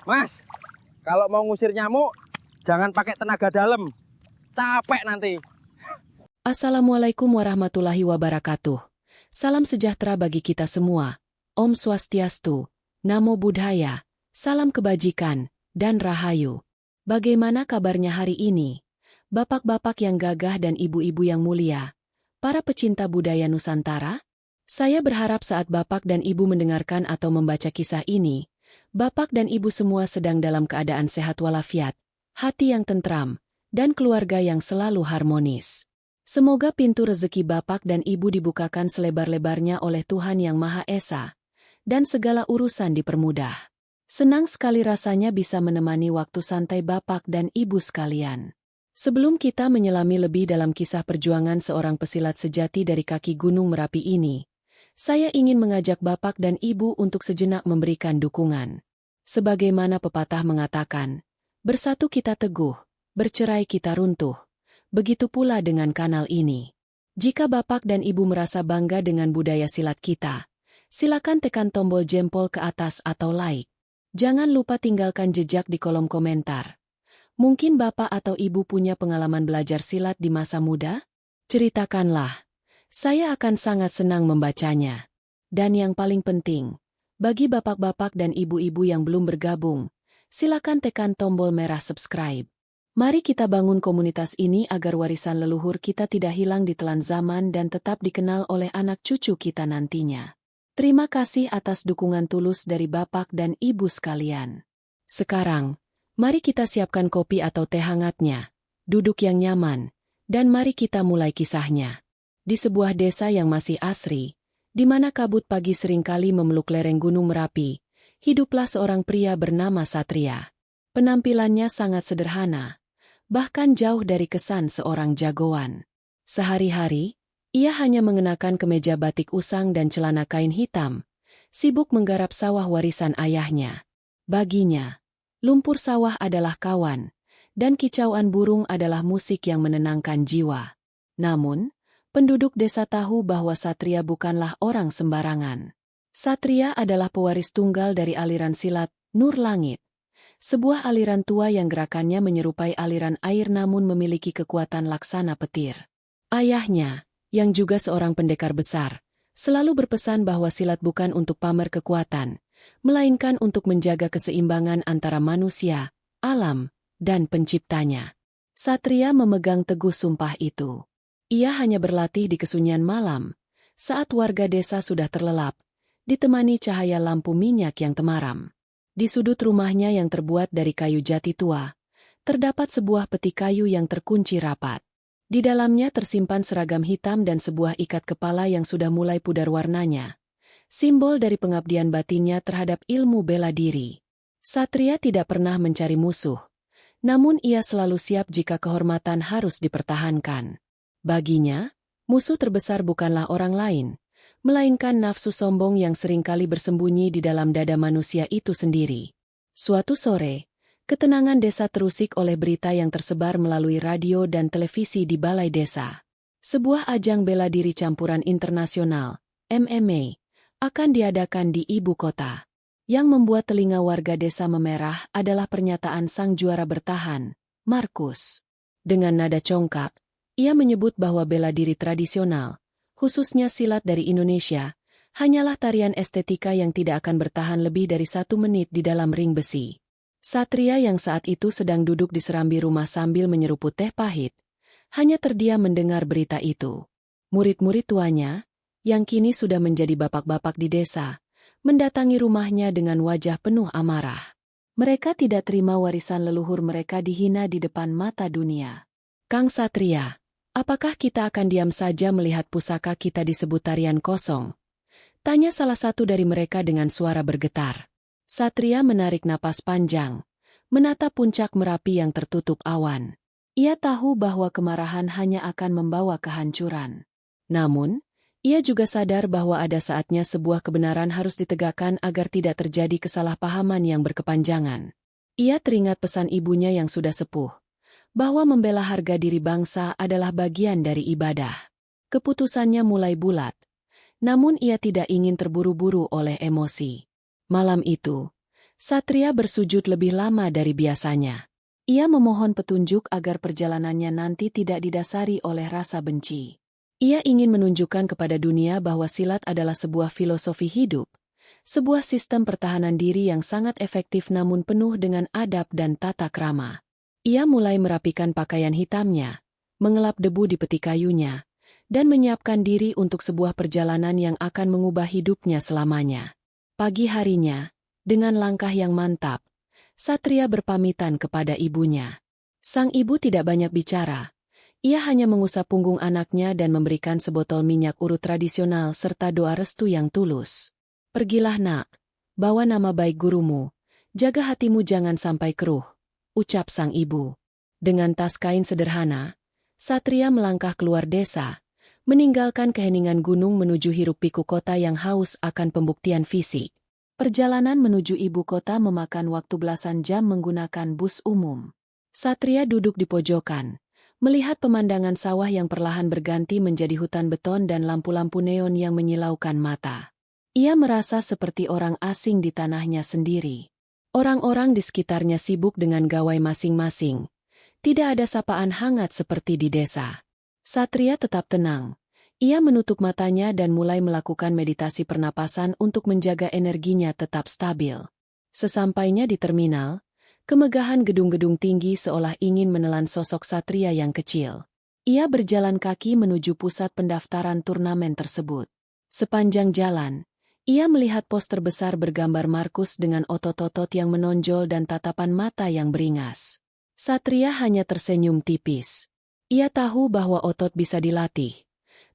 Mas, kalau mau ngusir nyamuk, jangan pakai tenaga dalam. Capek nanti. Assalamualaikum warahmatullahi wabarakatuh. Salam sejahtera bagi kita semua. Om Swastiastu, Namo Buddhaya, salam kebajikan, dan rahayu. Bagaimana kabarnya hari ini? Bapak-bapak yang gagah dan ibu-ibu yang mulia, para pecinta budaya Nusantara? Saya berharap saat bapak dan ibu mendengarkan atau membaca kisah ini, bapak dan ibu semua sedang dalam keadaan sehat walafiat, hati yang tentram, dan keluarga yang selalu harmonis. Semoga pintu rezeki bapak dan ibu dibukakan selebar-lebarnya oleh Tuhan Yang Maha Esa, dan segala urusan dipermudah. Senang sekali rasanya bisa menemani waktu santai bapak dan ibu sekalian. Sebelum kita menyelami lebih dalam kisah perjuangan seorang pesilat sejati dari kaki Gunung Merapi ini, saya ingin mengajak bapak dan ibu untuk sejenak memberikan dukungan. Sebagaimana pepatah mengatakan, bersatu kita teguh, bercerai kita runtuh. Begitu pula dengan kanal ini. Jika bapak dan ibu merasa bangga dengan budaya silat kita, silakan tekan tombol jempol ke atas atau like. Jangan lupa tinggalkan jejak di kolom komentar. Mungkin bapak atau ibu punya pengalaman belajar silat di masa muda? Ceritakanlah. Saya akan sangat senang membacanya. Dan yang paling penting, bagi bapak-bapak dan ibu-ibu yang belum bergabung, silakan tekan tombol merah subscribe. Mari kita bangun komunitas ini agar warisan leluhur kita tidak hilang ditelan zaman dan tetap dikenal oleh anak cucu kita nantinya. Terima kasih atas dukungan tulus dari bapak dan ibu sekalian. Sekarang, mari kita siapkan kopi atau teh hangatnya, duduk yang nyaman, dan mari kita mulai kisahnya. Di sebuah desa yang masih asri, di mana kabut pagi seringkali memeluk lereng Gunung Merapi, hiduplah seorang pria bernama Satria. Penampilannya sangat sederhana, bahkan jauh dari kesan seorang jagoan. Sehari-hari, ia hanya mengenakan kemeja batik usang dan celana kain hitam, sibuk menggarap sawah warisan ayahnya. Baginya, lumpur sawah adalah kawan, dan kicauan burung adalah musik yang menenangkan jiwa. Namun, penduduk desa tahu bahwa Satria bukanlah orang sembarangan. Satria adalah pewaris tunggal dari aliran silat Nur Langit. Sebuah aliran tua yang gerakannya menyerupai aliran air namun memiliki kekuatan laksana petir. Ayahnya, yang juga seorang pendekar besar, selalu berpesan bahwa silat bukan untuk pamer kekuatan, melainkan untuk menjaga keseimbangan antara manusia, alam, dan penciptanya. Satria memegang teguh sumpah itu. Ia hanya berlatih di kesunyian malam, saat warga desa sudah terlelap, ditemani cahaya lampu minyak yang temaram. Di sudut rumahnya yang terbuat dari kayu jati tua, terdapat sebuah peti kayu yang terkunci rapat. Di dalamnya tersimpan seragam hitam dan sebuah ikat kepala yang sudah mulai pudar warnanya, simbol dari pengabdian batinnya terhadap ilmu bela diri. Satria tidak pernah mencari musuh, namun ia selalu siap jika kehormatan harus dipertahankan. Baginya, musuh terbesar bukanlah orang lain, melainkan nafsu sombong yang seringkali bersembunyi di dalam dada manusia itu sendiri. Suatu sore, ketenangan desa terusik oleh berita yang tersebar melalui radio dan televisi di balai desa. Sebuah ajang bela diri campuran internasional, MMA, akan diadakan di ibu kota. Yang membuat telinga warga desa memerah adalah pernyataan sang juara bertahan, Markus. Dengan nada congkak, ia menyebut bahwa bela diri tradisional, khususnya silat dari Indonesia, hanyalah tarian estetika yang tidak akan bertahan lebih dari 1 menit di dalam ring besi. Satria yang saat itu sedang duduk di serambi rumah sambil menyeruput teh pahit, hanya terdiam mendengar berita itu. Murid-murid tuanya, yang kini sudah menjadi bapak-bapak di desa, mendatangi rumahnya dengan wajah penuh amarah. Mereka tidak terima warisan leluhur mereka dihina di depan mata dunia. Kang Satria, apakah kita akan diam saja melihat pusaka kita disebut tarian kosong? Tanya salah satu dari mereka dengan suara bergetar. Satria menarik napas panjang, menatap puncak Merapi yang tertutup awan. Ia tahu bahwa kemarahan hanya akan membawa kehancuran. Namun, ia juga sadar bahwa ada saatnya sebuah kebenaran harus ditegakkan agar tidak terjadi kesalahpahaman yang berkepanjangan. Ia teringat pesan ibunya yang sudah sepuh, bahwa membela harga diri bangsa adalah bagian dari ibadah. Keputusannya mulai bulat, namun ia tidak ingin terburu-buru oleh emosi. Malam itu, Satria bersujud lebih lama dari biasanya. Ia memohon petunjuk agar perjalanannya nanti tidak didasari oleh rasa benci. Ia ingin menunjukkan kepada dunia bahwa silat adalah sebuah filosofi hidup, sebuah sistem pertahanan diri yang sangat efektif namun penuh dengan adab dan tata krama. Ia mulai merapikan pakaian hitamnya, mengelap debu di peti kayunya, dan menyiapkan diri untuk sebuah perjalanan yang akan mengubah hidupnya selamanya. Pagi harinya, dengan langkah yang mantap, Satria berpamitan kepada ibunya. Sang ibu tidak banyak bicara. Ia hanya mengusap punggung anaknya dan memberikan sebotol minyak urut tradisional serta doa restu yang tulus. "Pergilah nak, bawa nama baik gurumu, jaga hatimu jangan sampai keruh," ucap sang ibu. Dengan tas kain sederhana, Satria melangkah keluar desa, meninggalkan keheningan gunung menuju hiruk-pikuk kota yang haus akan pembuktian fisik. Perjalanan menuju ibu kota memakan waktu belasan jam menggunakan bus umum. Satria duduk di pojokan, melihat pemandangan sawah yang perlahan berganti menjadi hutan beton dan lampu-lampu neon yang menyilaukan mata. Ia merasa seperti orang asing di tanahnya sendiri. Orang-orang di sekitarnya sibuk dengan gawai masing-masing. Tidak ada sapaan hangat seperti di desa. Satria tetap tenang. Ia menutup matanya dan mulai melakukan meditasi pernapasan untuk menjaga energinya tetap stabil. Sesampainya di terminal, kemegahan gedung-gedung tinggi seolah ingin menelan sosok Satria yang kecil. Ia berjalan kaki menuju pusat pendaftaran turnamen tersebut. Sepanjang jalan, ia melihat poster besar bergambar Markus dengan otot-otot yang menonjol dan tatapan mata yang beringas. Satria hanya tersenyum tipis. Ia tahu bahwa otot bisa dilatih.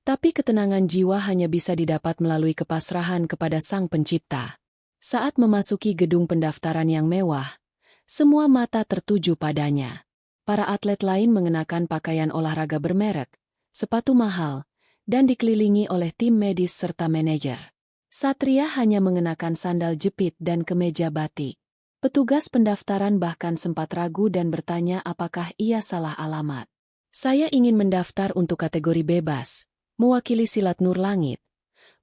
Tapi ketenangan jiwa hanya bisa didapat melalui kepasrahan kepada Sang Pencipta. Saat memasuki gedung pendaftaran yang mewah, semua mata tertuju padanya. Para atlet lain mengenakan pakaian olahraga bermerek, sepatu mahal, dan dikelilingi oleh tim medis serta manajer. Satria hanya mengenakan sandal jepit dan kemeja batik. Petugas pendaftaran bahkan sempat ragu dan bertanya apakah ia salah alamat. "Saya ingin mendaftar untuk kategori bebas, mewakili silat Nur Langit,"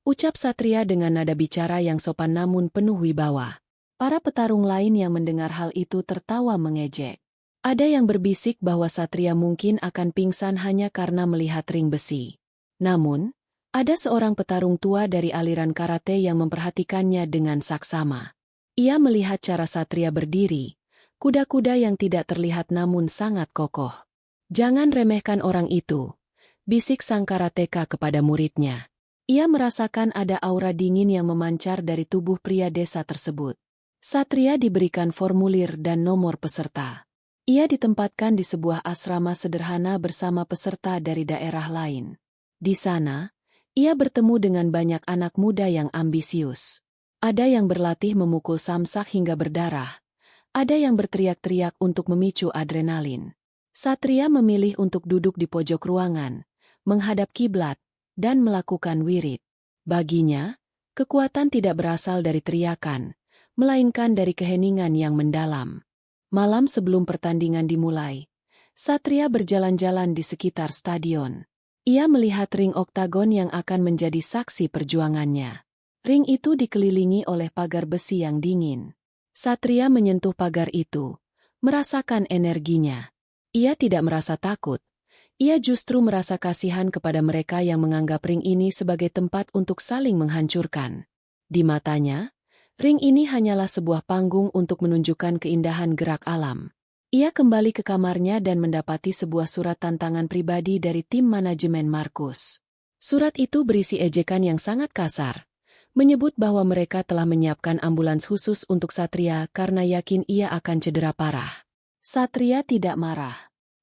ucap Satria dengan nada bicara yang sopan namun penuh wibawa. Para petarung lain yang mendengar hal itu tertawa mengejek. Ada yang berbisik bahwa Satria mungkin akan pingsan hanya karena melihat ring besi. Namun, ada seorang petarung tua dari aliran karate yang memperhatikannya dengan saksama. Ia melihat cara Satria berdiri, kuda-kuda yang tidak terlihat namun sangat kokoh. "Jangan remehkan orang itu," bisik sang karateka kepada muridnya. Ia merasakan ada aura dingin yang memancar dari tubuh pria desa tersebut. Satria diberikan formulir dan nomor peserta. Ia ditempatkan di sebuah asrama sederhana bersama peserta dari daerah lain. Di sana, ia bertemu dengan banyak anak muda yang ambisius. Ada yang berlatih memukul samsak hingga berdarah. Ada yang berteriak-teriak untuk memicu adrenalin. Satria memilih untuk duduk di pojok ruangan, menghadap kiblat, dan melakukan wirid. Baginya, kekuatan tidak berasal dari teriakan, melainkan dari keheningan yang mendalam. Malam sebelum pertandingan dimulai, Satria berjalan-jalan di sekitar stadion. Ia melihat ring oktagon yang akan menjadi saksi perjuangannya. Ring itu dikelilingi oleh pagar besi yang dingin. Satria menyentuh pagar itu, merasakan energinya. Ia tidak merasa takut. Ia justru merasa kasihan kepada mereka yang menganggap ring ini sebagai tempat untuk saling menghancurkan. Di matanya, ring ini hanyalah sebuah panggung untuk menunjukkan keindahan gerak alam. Ia kembali ke kamarnya dan mendapati sebuah surat tantangan pribadi dari tim manajemen Markus. Surat itu berisi ejekan yang sangat kasar, menyebut bahwa mereka telah menyiapkan ambulans khusus untuk Satria karena yakin ia akan cedera parah. Satria tidak marah.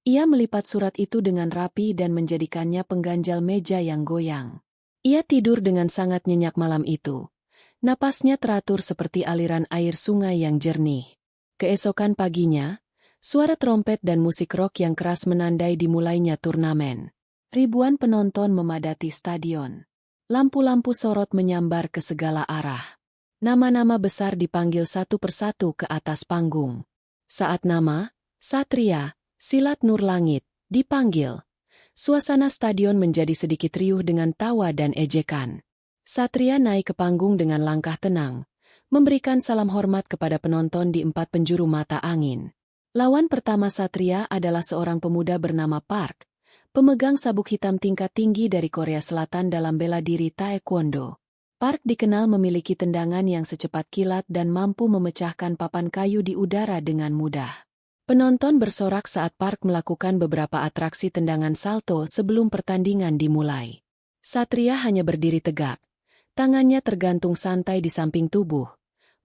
Ia melipat surat itu dengan rapi dan menjadikannya pengganjal meja yang goyang. Ia tidur dengan sangat nyenyak malam itu. Napasnya teratur seperti aliran air sungai yang jernih. Keesokan paginya, suara trompet dan musik rock yang keras menandai dimulainya turnamen. Ribuan penonton memadati stadion. Lampu-lampu sorot menyambar ke segala arah. Nama-nama besar dipanggil satu persatu ke atas panggung. Saat nama, Satria, Silat Nur Langit, dipanggil, suasana stadion menjadi sedikit riuh dengan tawa dan ejekan. Satria naik ke panggung dengan langkah tenang, memberikan salam hormat kepada penonton di 4 penjuru mata angin. Lawan pertama Satria adalah seorang pemuda bernama Park, pemegang sabuk hitam tingkat tinggi dari Korea Selatan dalam bela diri Taekwondo. Park dikenal memiliki tendangan yang secepat kilat dan mampu memecahkan papan kayu di udara dengan mudah. Penonton bersorak saat Park melakukan beberapa atraksi tendangan salto sebelum pertandingan dimulai. Satria hanya berdiri tegak, tangannya tergantung santai di samping tubuh,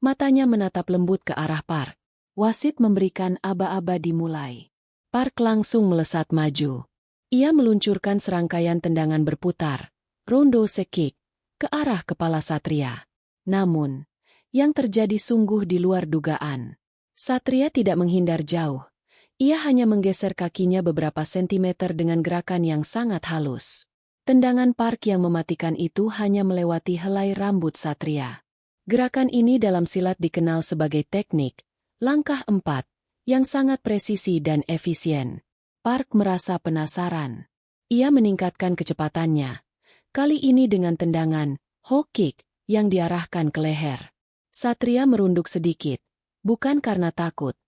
matanya menatap lembut ke arah Park. Wasit memberikan aba-aba dimulai. Park langsung melesat maju. Ia meluncurkan serangkaian tendangan berputar, rondo kick, ke arah kepala Satria. Namun, yang terjadi sungguh di luar dugaan. Satria tidak menghindar jauh. Ia hanya menggeser kakinya beberapa sentimeter dengan gerakan yang sangat halus. Tendangan Park yang mematikan itu hanya melewati helai rambut Satria. Gerakan ini dalam silat dikenal sebagai teknik langkah 4, yang sangat presisi dan efisien. Park merasa penasaran. Ia meningkatkan kecepatannya. Kali ini dengan tendangan hook kick yang diarahkan ke leher. Satria merunduk sedikit, bukan karena takut,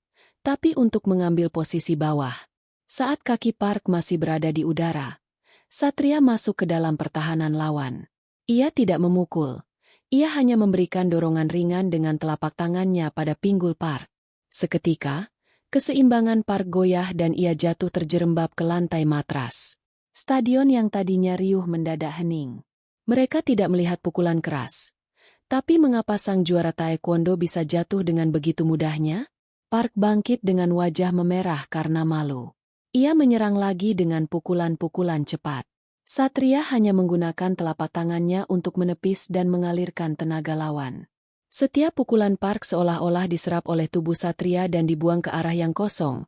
tapi untuk mengambil posisi bawah. Saat kaki Park masih berada di udara, Satria masuk ke dalam pertahanan lawan. Ia tidak memukul. Ia hanya memberikan dorongan ringan dengan telapak tangannya pada pinggul Park. Seketika, keseimbangan Park goyah dan ia jatuh terjerembab ke lantai matras. Stadion yang tadinya riuh mendadak hening. Mereka tidak melihat pukulan keras. Tapi mengapa sang juara Taekwondo bisa jatuh dengan begitu mudahnya? Park bangkit dengan wajah memerah karena malu. Ia menyerang lagi dengan pukulan-pukulan cepat. Satria hanya menggunakan telapak tangannya untuk menepis dan mengalirkan tenaga lawan. Setiap pukulan Park seolah-olah diserap oleh tubuh Satria dan dibuang ke arah yang kosong,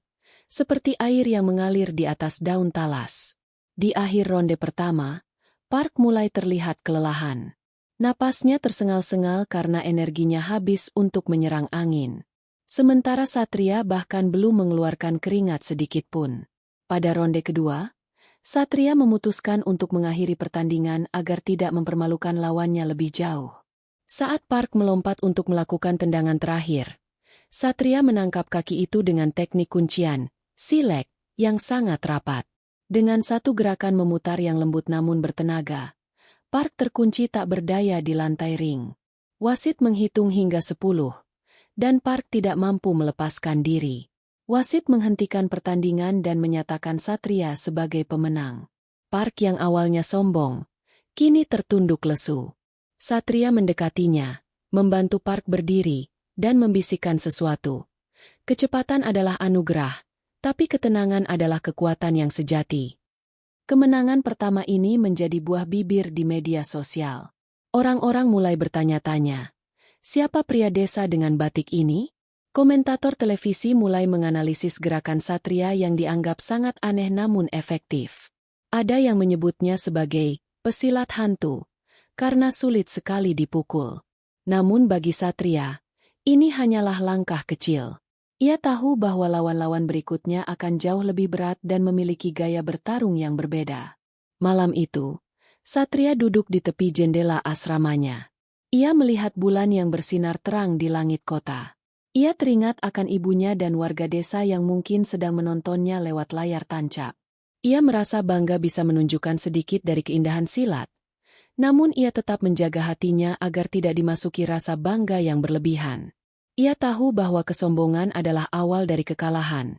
seperti air yang mengalir di atas daun talas. Di akhir ronde pertama, Park mulai terlihat kelelahan. Napasnya tersengal-sengal karena energinya habis untuk menyerang angin. Sementara Satria bahkan belum mengeluarkan keringat sedikit pun. Pada ronde kedua, Satria memutuskan untuk mengakhiri pertandingan agar tidak mempermalukan lawannya lebih jauh. Saat Park melompat untuk melakukan tendangan terakhir, Satria menangkap kaki itu dengan teknik kuncian, silek, yang sangat rapat. Dengan satu gerakan memutar yang lembut namun bertenaga, Park terkunci tak berdaya di lantai ring. Wasit menghitung hingga 10, dan Park tidak mampu melepaskan diri. Wasit menghentikan pertandingan dan menyatakan Satria sebagai pemenang. Park yang awalnya sombong, kini tertunduk lesu. Satria mendekatinya, membantu Park berdiri, dan membisikkan sesuatu. Kecepatan adalah anugerah, tapi ketenangan adalah kekuatan yang sejati. Kemenangan pertama ini menjadi buah bibir di media sosial. Orang-orang mulai bertanya-tanya, siapa pria desa dengan batik ini? Komentator televisi mulai menganalisis gerakan Satria yang dianggap sangat aneh namun efektif. Ada yang menyebutnya sebagai pesilat hantu, karena sulit sekali dipukul. Namun bagi Satria, ini hanyalah langkah kecil. Ia tahu bahwa lawan-lawan berikutnya akan jauh lebih berat dan memiliki gaya bertarung yang berbeda. Malam itu, Satria duduk di tepi jendela asramanya. Ia melihat bulan yang bersinar terang di langit kota. Ia teringat akan ibunya dan warga desa yang mungkin sedang menontonnya lewat layar tancap. Ia merasa bangga bisa menunjukkan sedikit dari keindahan silat. Namun ia tetap menjaga hatinya agar tidak dimasuki rasa bangga yang berlebihan. Ia tahu bahwa kesombongan adalah awal dari kekalahan.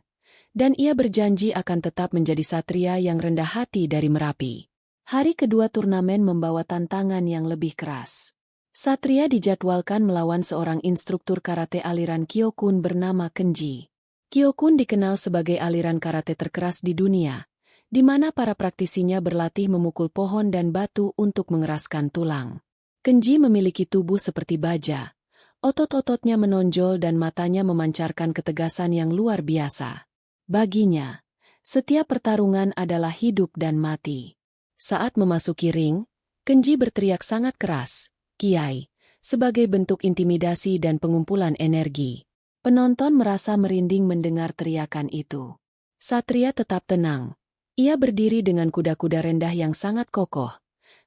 Dan ia berjanji akan tetap menjadi satria yang rendah hati dari Merapi. Hari kedua turnamen membawa tantangan yang lebih keras. Satria dijadwalkan melawan seorang instruktur karate aliran Kyokun bernama Kenji. Kyokun dikenal sebagai aliran karate terkeras di dunia, di mana para praktisinya berlatih memukul pohon dan batu untuk mengeraskan tulang. Kenji memiliki tubuh seperti baja, otot-ototnya menonjol dan matanya memancarkan ketegasan yang luar biasa. Baginya, setiap pertarungan adalah hidup dan mati. Saat memasuki ring, Kenji berteriak sangat keras, "Kiai," sebagai bentuk intimidasi dan pengumpulan energi. Penonton merasa merinding mendengar teriakan itu. Satria tetap tenang. Ia berdiri dengan kuda-kuda rendah yang sangat kokoh,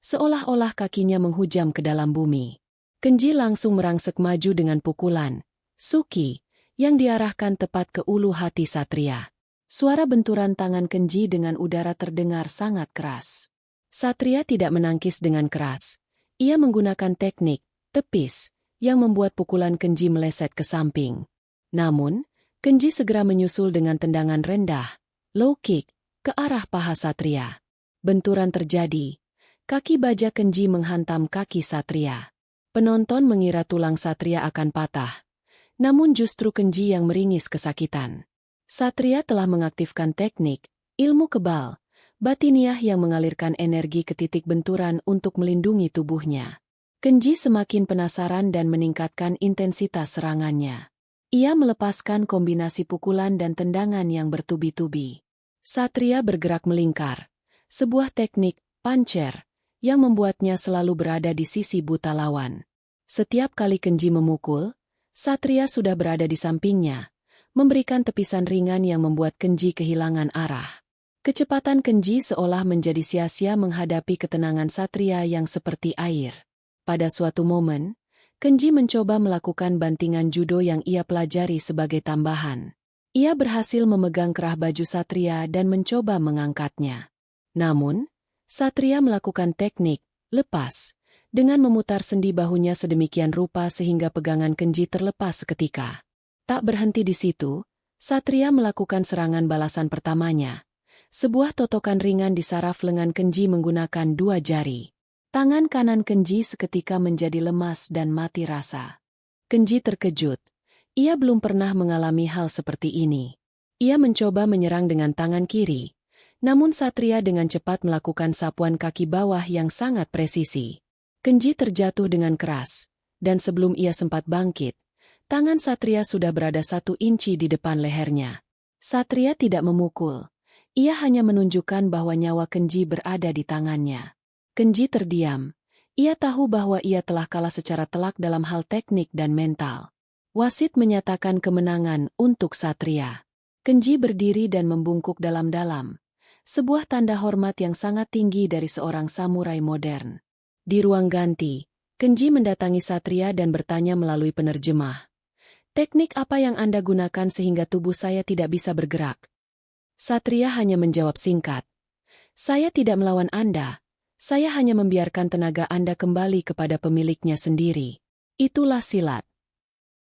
seolah-olah kakinya menghujam ke dalam bumi. Kenji langsung merangsek maju dengan pukulan Suki yang diarahkan tepat ke ulu hati Satria. Suara benturan tangan Kenji dengan udara terdengar sangat keras. Satria tidak menangkis dengan keras. Ia menggunakan teknik tepis yang membuat pukulan Kenji meleset ke samping. Namun, Kenji segera menyusul dengan tendangan rendah, low kick, ke arah paha Satria. Benturan terjadi. Kaki baja Kenji menghantam kaki Satria. Penonton mengira tulang Satria akan patah. Namun justru Kenji yang meringis kesakitan. Satria telah mengaktifkan teknik, ilmu kebal, batiniah yang mengalirkan energi ke titik benturan untuk melindungi tubuhnya. Kenji semakin penasaran dan meningkatkan intensitas serangannya. Ia melepaskan kombinasi pukulan dan tendangan yang bertubi-tubi. Satria bergerak melingkar, sebuah teknik puncher yang membuatnya selalu berada di sisi buta lawan. Setiap kali Kenji memukul, Satria sudah berada di sampingnya, memberikan tepisan ringan yang membuat Kenji kehilangan arah. Kecepatan Kenji seolah menjadi sia-sia menghadapi ketenangan Satria yang seperti air. Pada suatu momen, Kenji mencoba melakukan bantingan judo yang ia pelajari sebagai tambahan. Ia berhasil memegang kerah baju Satria dan mencoba mengangkatnya. Namun, Satria melakukan teknik lepas dengan memutar sendi bahunya sedemikian rupa sehingga pegangan Kenji terlepas seketika. Tak berhenti di situ, Satria melakukan serangan balasan pertamanya. Sebuah totokan ringan di saraf lengan Kenji menggunakan 2 jari. Tangan kanan Kenji seketika menjadi lemas dan mati rasa. Kenji terkejut. Ia belum pernah mengalami hal seperti ini. Ia mencoba menyerang dengan tangan kiri. Namun Satria dengan cepat melakukan sapuan kaki bawah yang sangat presisi. Kenji terjatuh dengan keras, dan sebelum ia sempat bangkit, tangan Satria sudah berada 1 inci di depan lehernya. Satria tidak memukul. Ia hanya menunjukkan bahwa nyawa Kenji berada di tangannya. Kenji terdiam. Ia tahu bahwa ia telah kalah secara telak dalam hal teknik dan mental. Wasit menyatakan kemenangan untuk Satria. Kenji berdiri dan membungkuk dalam-dalam. Sebuah tanda hormat yang sangat tinggi dari seorang samurai modern. Di ruang ganti, Kenji mendatangi Satria dan bertanya melalui penerjemah. Teknik apa yang Anda gunakan sehingga tubuh saya tidak bisa bergerak? Satria hanya menjawab singkat. Saya tidak melawan Anda. Saya hanya membiarkan tenaga Anda kembali kepada pemiliknya sendiri. Itulah silat.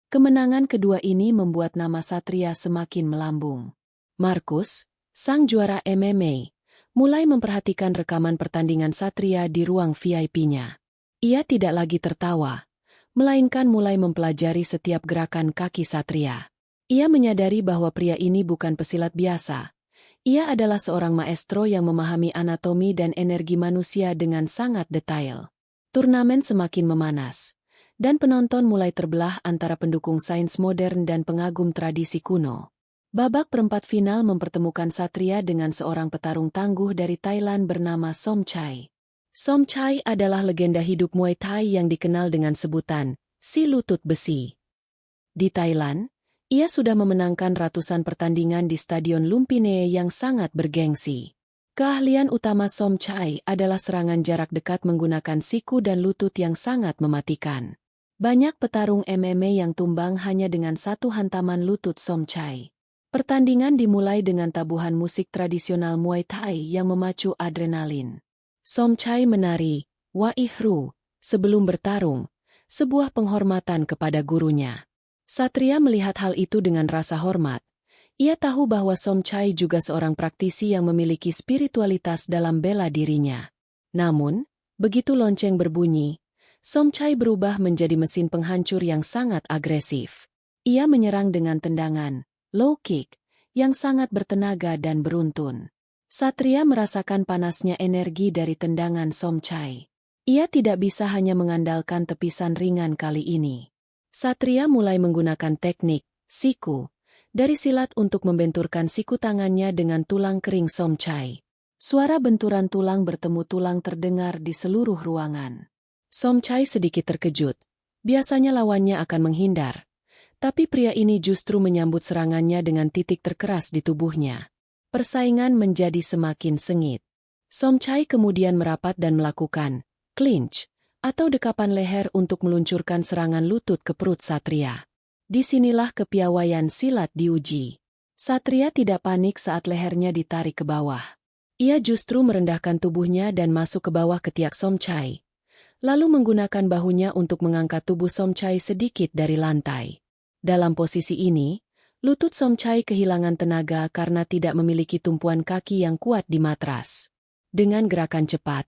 Kemenangan kedua ini membuat nama Satria semakin melambung. Markus, sang juara MMA, mulai memperhatikan rekaman pertandingan Satria di ruang VIP-nya. Ia tidak lagi tertawa, melainkan mulai mempelajari setiap gerakan kaki Satria. Ia menyadari bahwa pria ini bukan pesilat biasa. Ia adalah seorang maestro yang memahami anatomi dan energi manusia dengan sangat detail. Turnamen semakin memanas, dan penonton mulai terbelah antara pendukung sains modern dan pengagum tradisi kuno. Babak perempat final mempertemukan Satria dengan seorang petarung tangguh dari Thailand bernama Somchai. Somchai adalah legenda hidup Muay Thai yang dikenal dengan sebutan si lutut besi. Di Thailand, ia sudah memenangkan ratusan pertandingan di Stadion Lumpinee yang sangat bergengsi. Keahlian utama Somchai adalah serangan jarak dekat menggunakan siku dan lutut yang sangat mematikan. Banyak petarung MMA yang tumbang hanya dengan 1 hantaman lutut Somchai. Pertandingan dimulai dengan tabuhan musik tradisional Muay Thai yang memacu adrenalin. Somchai menari Wa Ihru sebelum bertarung, sebuah penghormatan kepada gurunya. Satria melihat hal itu dengan rasa hormat. Ia tahu bahwa Somchai juga seorang praktisi yang memiliki spiritualitas dalam bela dirinya. Namun, begitu lonceng berbunyi, Somchai berubah menjadi mesin penghancur yang sangat agresif. Ia menyerang dengan tendangan low kick, yang sangat bertenaga dan beruntun. Satria merasakan panasnya energi dari tendangan Somchai. Ia tidak bisa hanya mengandalkan tepisan ringan kali ini. Satria mulai menggunakan teknik siku dari silat untuk membenturkan siku tangannya dengan tulang kering Somchai. Suara benturan tulang bertemu tulang terdengar di seluruh ruangan. Somchai sedikit terkejut. Biasanya lawannya akan menghindar. Tapi pria ini justru menyambut serangannya dengan titik terkeras di tubuhnya. Persaingan menjadi semakin sengit. Somchai kemudian merapat dan melakukan clinch atau dekapan leher untuk meluncurkan serangan lutut ke perut Satria. Disinilah kepiawaian silat diuji. Satria tidak panik saat lehernya ditarik ke bawah. Ia justru merendahkan tubuhnya dan masuk ke bawah ketiak Somchai. Lalu menggunakan bahunya untuk mengangkat tubuh Somchai sedikit dari lantai. Dalam posisi ini, lutut Somchai kehilangan tenaga karena tidak memiliki tumpuan kaki yang kuat di matras. Dengan gerakan cepat,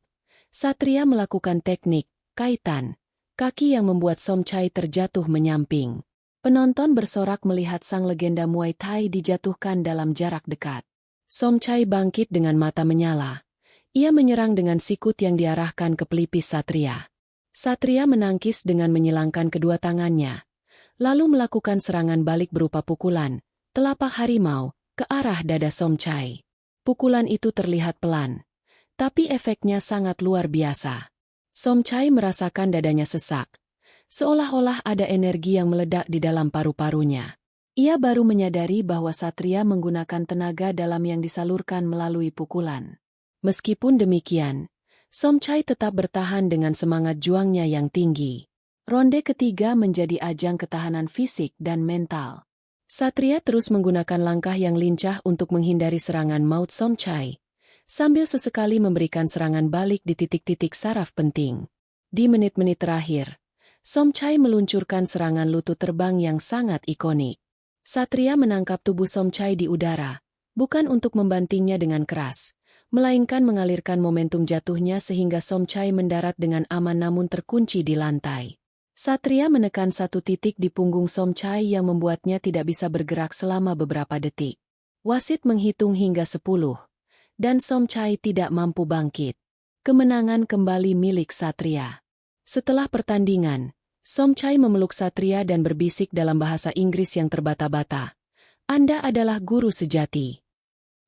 Satria melakukan teknik kaitan kaki yang membuat Somchai terjatuh menyamping. Penonton bersorak melihat sang legenda Muay Thai dijatuhkan dalam jarak dekat. Somchai bangkit dengan mata menyala. Ia menyerang dengan sikut yang diarahkan ke pelipis Satria. Satria menangkis dengan menyilangkan kedua tangannya, lalu melakukan serangan balik berupa pukulan telapak harimau ke arah dada Somchai. Pukulan itu terlihat pelan, tapi efeknya sangat luar biasa. Somchai merasakan dadanya sesak, seolah-olah ada energi yang meledak di dalam paru-parunya. Ia baru menyadari bahwa Satria menggunakan tenaga dalam yang disalurkan melalui pukulan. Meskipun demikian, Somchai tetap bertahan dengan semangat juangnya yang tinggi. Ronde ketiga menjadi ajang ketahanan fisik dan mental. Satria terus menggunakan langkah yang lincah untuk menghindari serangan maut Somchai, sambil sesekali memberikan serangan balik di titik-titik saraf penting. Di menit-menit terakhir, Somchai meluncurkan serangan lutut terbang yang sangat ikonik. Satria menangkap tubuh Somchai di udara, bukan untuk membantingnya dengan keras, melainkan mengalirkan momentum jatuhnya sehingga Somchai mendarat dengan aman namun terkunci di lantai. Satria menekan satu titik di punggung Somchai yang membuatnya tidak bisa bergerak selama beberapa detik. Wasit menghitung hingga 10, dan Somchai tidak mampu bangkit. Kemenangan kembali milik Satria. Setelah pertandingan, Somchai memeluk Satria dan berbisik dalam bahasa Inggris yang terbata-bata. "Anda adalah guru sejati."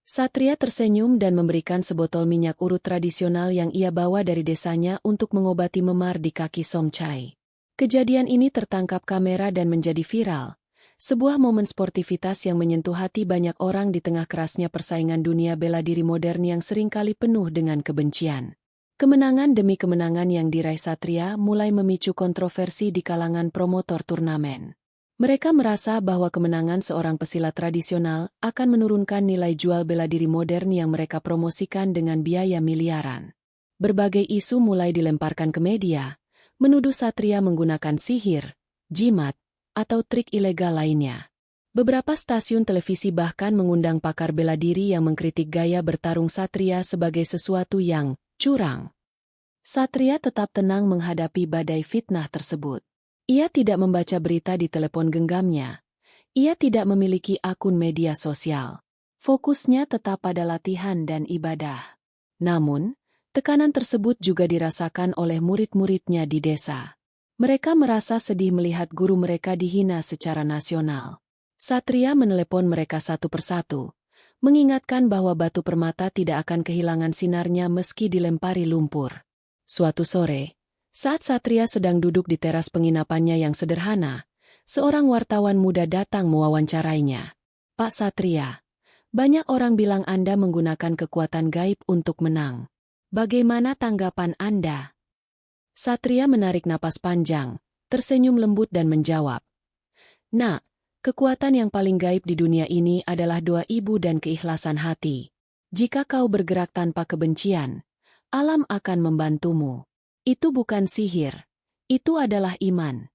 Satria tersenyum dan memberikan sebotol minyak urut tradisional yang ia bawa dari desanya untuk mengobati memar di kaki Somchai. Kejadian ini tertangkap kamera dan menjadi viral. Sebuah momen sportivitas yang menyentuh hati banyak orang di tengah kerasnya persaingan dunia bela diri modern yang seringkali penuh dengan kebencian. Kemenangan demi kemenangan yang diraih Satria mulai memicu kontroversi di kalangan promotor turnamen. Mereka merasa bahwa kemenangan seorang pesilat tradisional akan menurunkan nilai jual bela diri modern yang mereka promosikan dengan biaya miliaran. Berbagai isu mulai dilemparkan ke media, menuduh Satria menggunakan sihir, jimat, atau trik ilegal lainnya. Beberapa stasiun televisi bahkan mengundang pakar bela diri yang mengkritik gaya bertarung Satria sebagai sesuatu yang curang. Satria tetap tenang menghadapi badai fitnah tersebut. Ia tidak membaca berita di telepon genggamnya. Ia tidak memiliki akun media sosial. Fokusnya tetap pada latihan dan ibadah. Namun, tekanan tersebut juga dirasakan oleh murid-muridnya di desa. Mereka merasa sedih melihat guru mereka dihina secara nasional. Satria menelepon mereka satu persatu, mengingatkan bahwa batu permata tidak akan kehilangan sinarnya meski dilempari lumpur. Suatu sore, saat Satria sedang duduk di teras penginapannya yang sederhana, seorang wartawan muda datang mewawancarainya. "Pak Satria, banyak orang bilang Anda menggunakan kekuatan gaib untuk menang. Bagaimana tanggapan Anda?" Satria menarik napas panjang, tersenyum lembut dan menjawab, "Nak, kekuatan yang paling gaib di dunia ini adalah doa ibu dan keikhlasan hati. Jika kau bergerak tanpa kebencian, alam akan membantumu. Itu bukan sihir, itu adalah iman."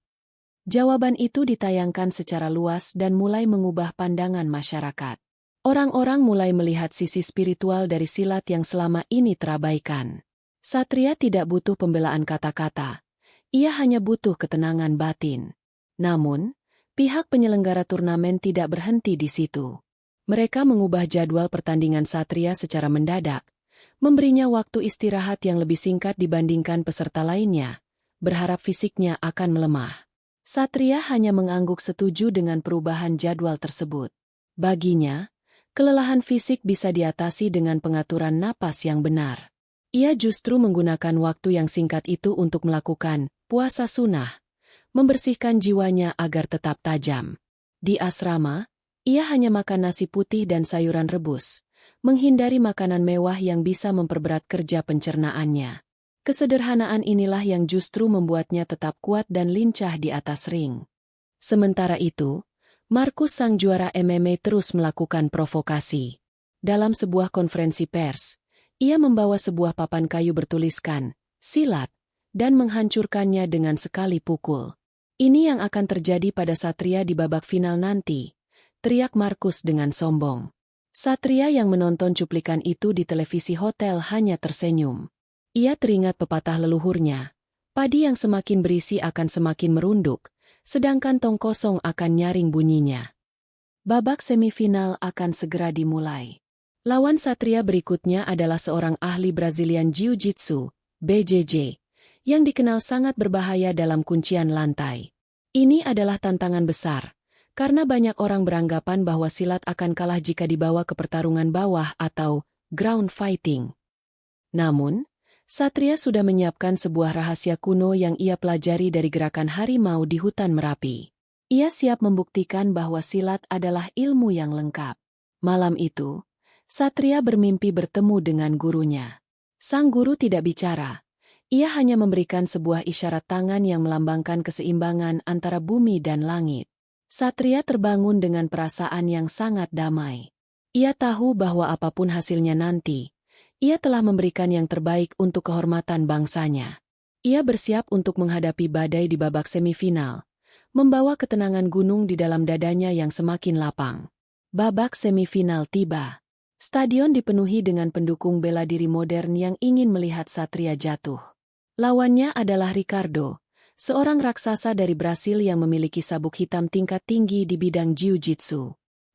Jawaban itu ditayangkan secara luas dan mulai mengubah pandangan masyarakat. Orang-orang mulai melihat sisi spiritual dari silat yang selama ini terabaikan. Satria tidak butuh pembelaan kata-kata, ia hanya butuh ketenangan batin. Namun, pihak penyelenggara turnamen tidak berhenti di situ. Mereka mengubah jadwal pertandingan Satria secara mendadak, memberinya waktu istirahat yang lebih singkat dibandingkan peserta lainnya, berharap fisiknya akan melemah. Satria hanya mengangguk setuju dengan perubahan jadwal tersebut. Baginya, kelelahan fisik bisa diatasi dengan pengaturan napas yang benar. Ia justru menggunakan waktu yang singkat itu untuk melakukan puasa sunnah, membersihkan jiwanya agar tetap tajam. Di asrama, ia hanya makan nasi putih dan sayuran rebus, menghindari makanan mewah yang bisa memperberat kerja pencernaannya. Kesederhanaan inilah yang justru membuatnya tetap kuat dan lincah di atas ring. Sementara itu, Markus sang juara MMA terus melakukan provokasi. Dalam sebuah konferensi pers, ia membawa sebuah papan kayu bertuliskan, "Silat," dan menghancurkannya dengan sekali pukul. "Ini yang akan terjadi pada Satria di babak final nanti," teriak Markus dengan sombong. Satria yang menonton cuplikan itu di televisi hotel hanya tersenyum. Ia teringat pepatah leluhurnya, "Padi yang semakin berisi akan semakin merunduk, sedangkan tong kosong akan nyaring bunyinya." Babak semifinal akan segera dimulai. Lawan Satria berikutnya adalah seorang ahli Brazilian Jiu-Jitsu, BJJ, yang dikenal sangat berbahaya dalam kuncian lantai. Ini adalah tantangan besar, karena banyak orang beranggapan bahwa silat akan kalah jika dibawa ke pertarungan bawah atau ground fighting. Namun, Satria sudah menyiapkan sebuah rahasia kuno yang ia pelajari dari gerakan harimau di hutan Merapi. Ia siap membuktikan bahwa silat adalah ilmu yang lengkap. Malam itu, Satria bermimpi bertemu dengan gurunya. Sang guru tidak bicara. Ia hanya memberikan sebuah isyarat tangan yang melambangkan keseimbangan antara bumi dan langit. Satria terbangun dengan perasaan yang sangat damai. Ia tahu bahwa apapun hasilnya nanti, ia telah memberikan yang terbaik untuk kehormatan bangsanya. Ia bersiap untuk menghadapi badai di babak semifinal, membawa ketenangan gunung di dalam dadanya yang semakin lapang. Babak semifinal tiba. Stadion dipenuhi dengan pendukung bela diri modern yang ingin melihat Satria jatuh. Lawannya adalah Ricardo, seorang raksasa dari Brasil yang memiliki sabuk hitam tingkat tinggi di bidang jiu-jitsu.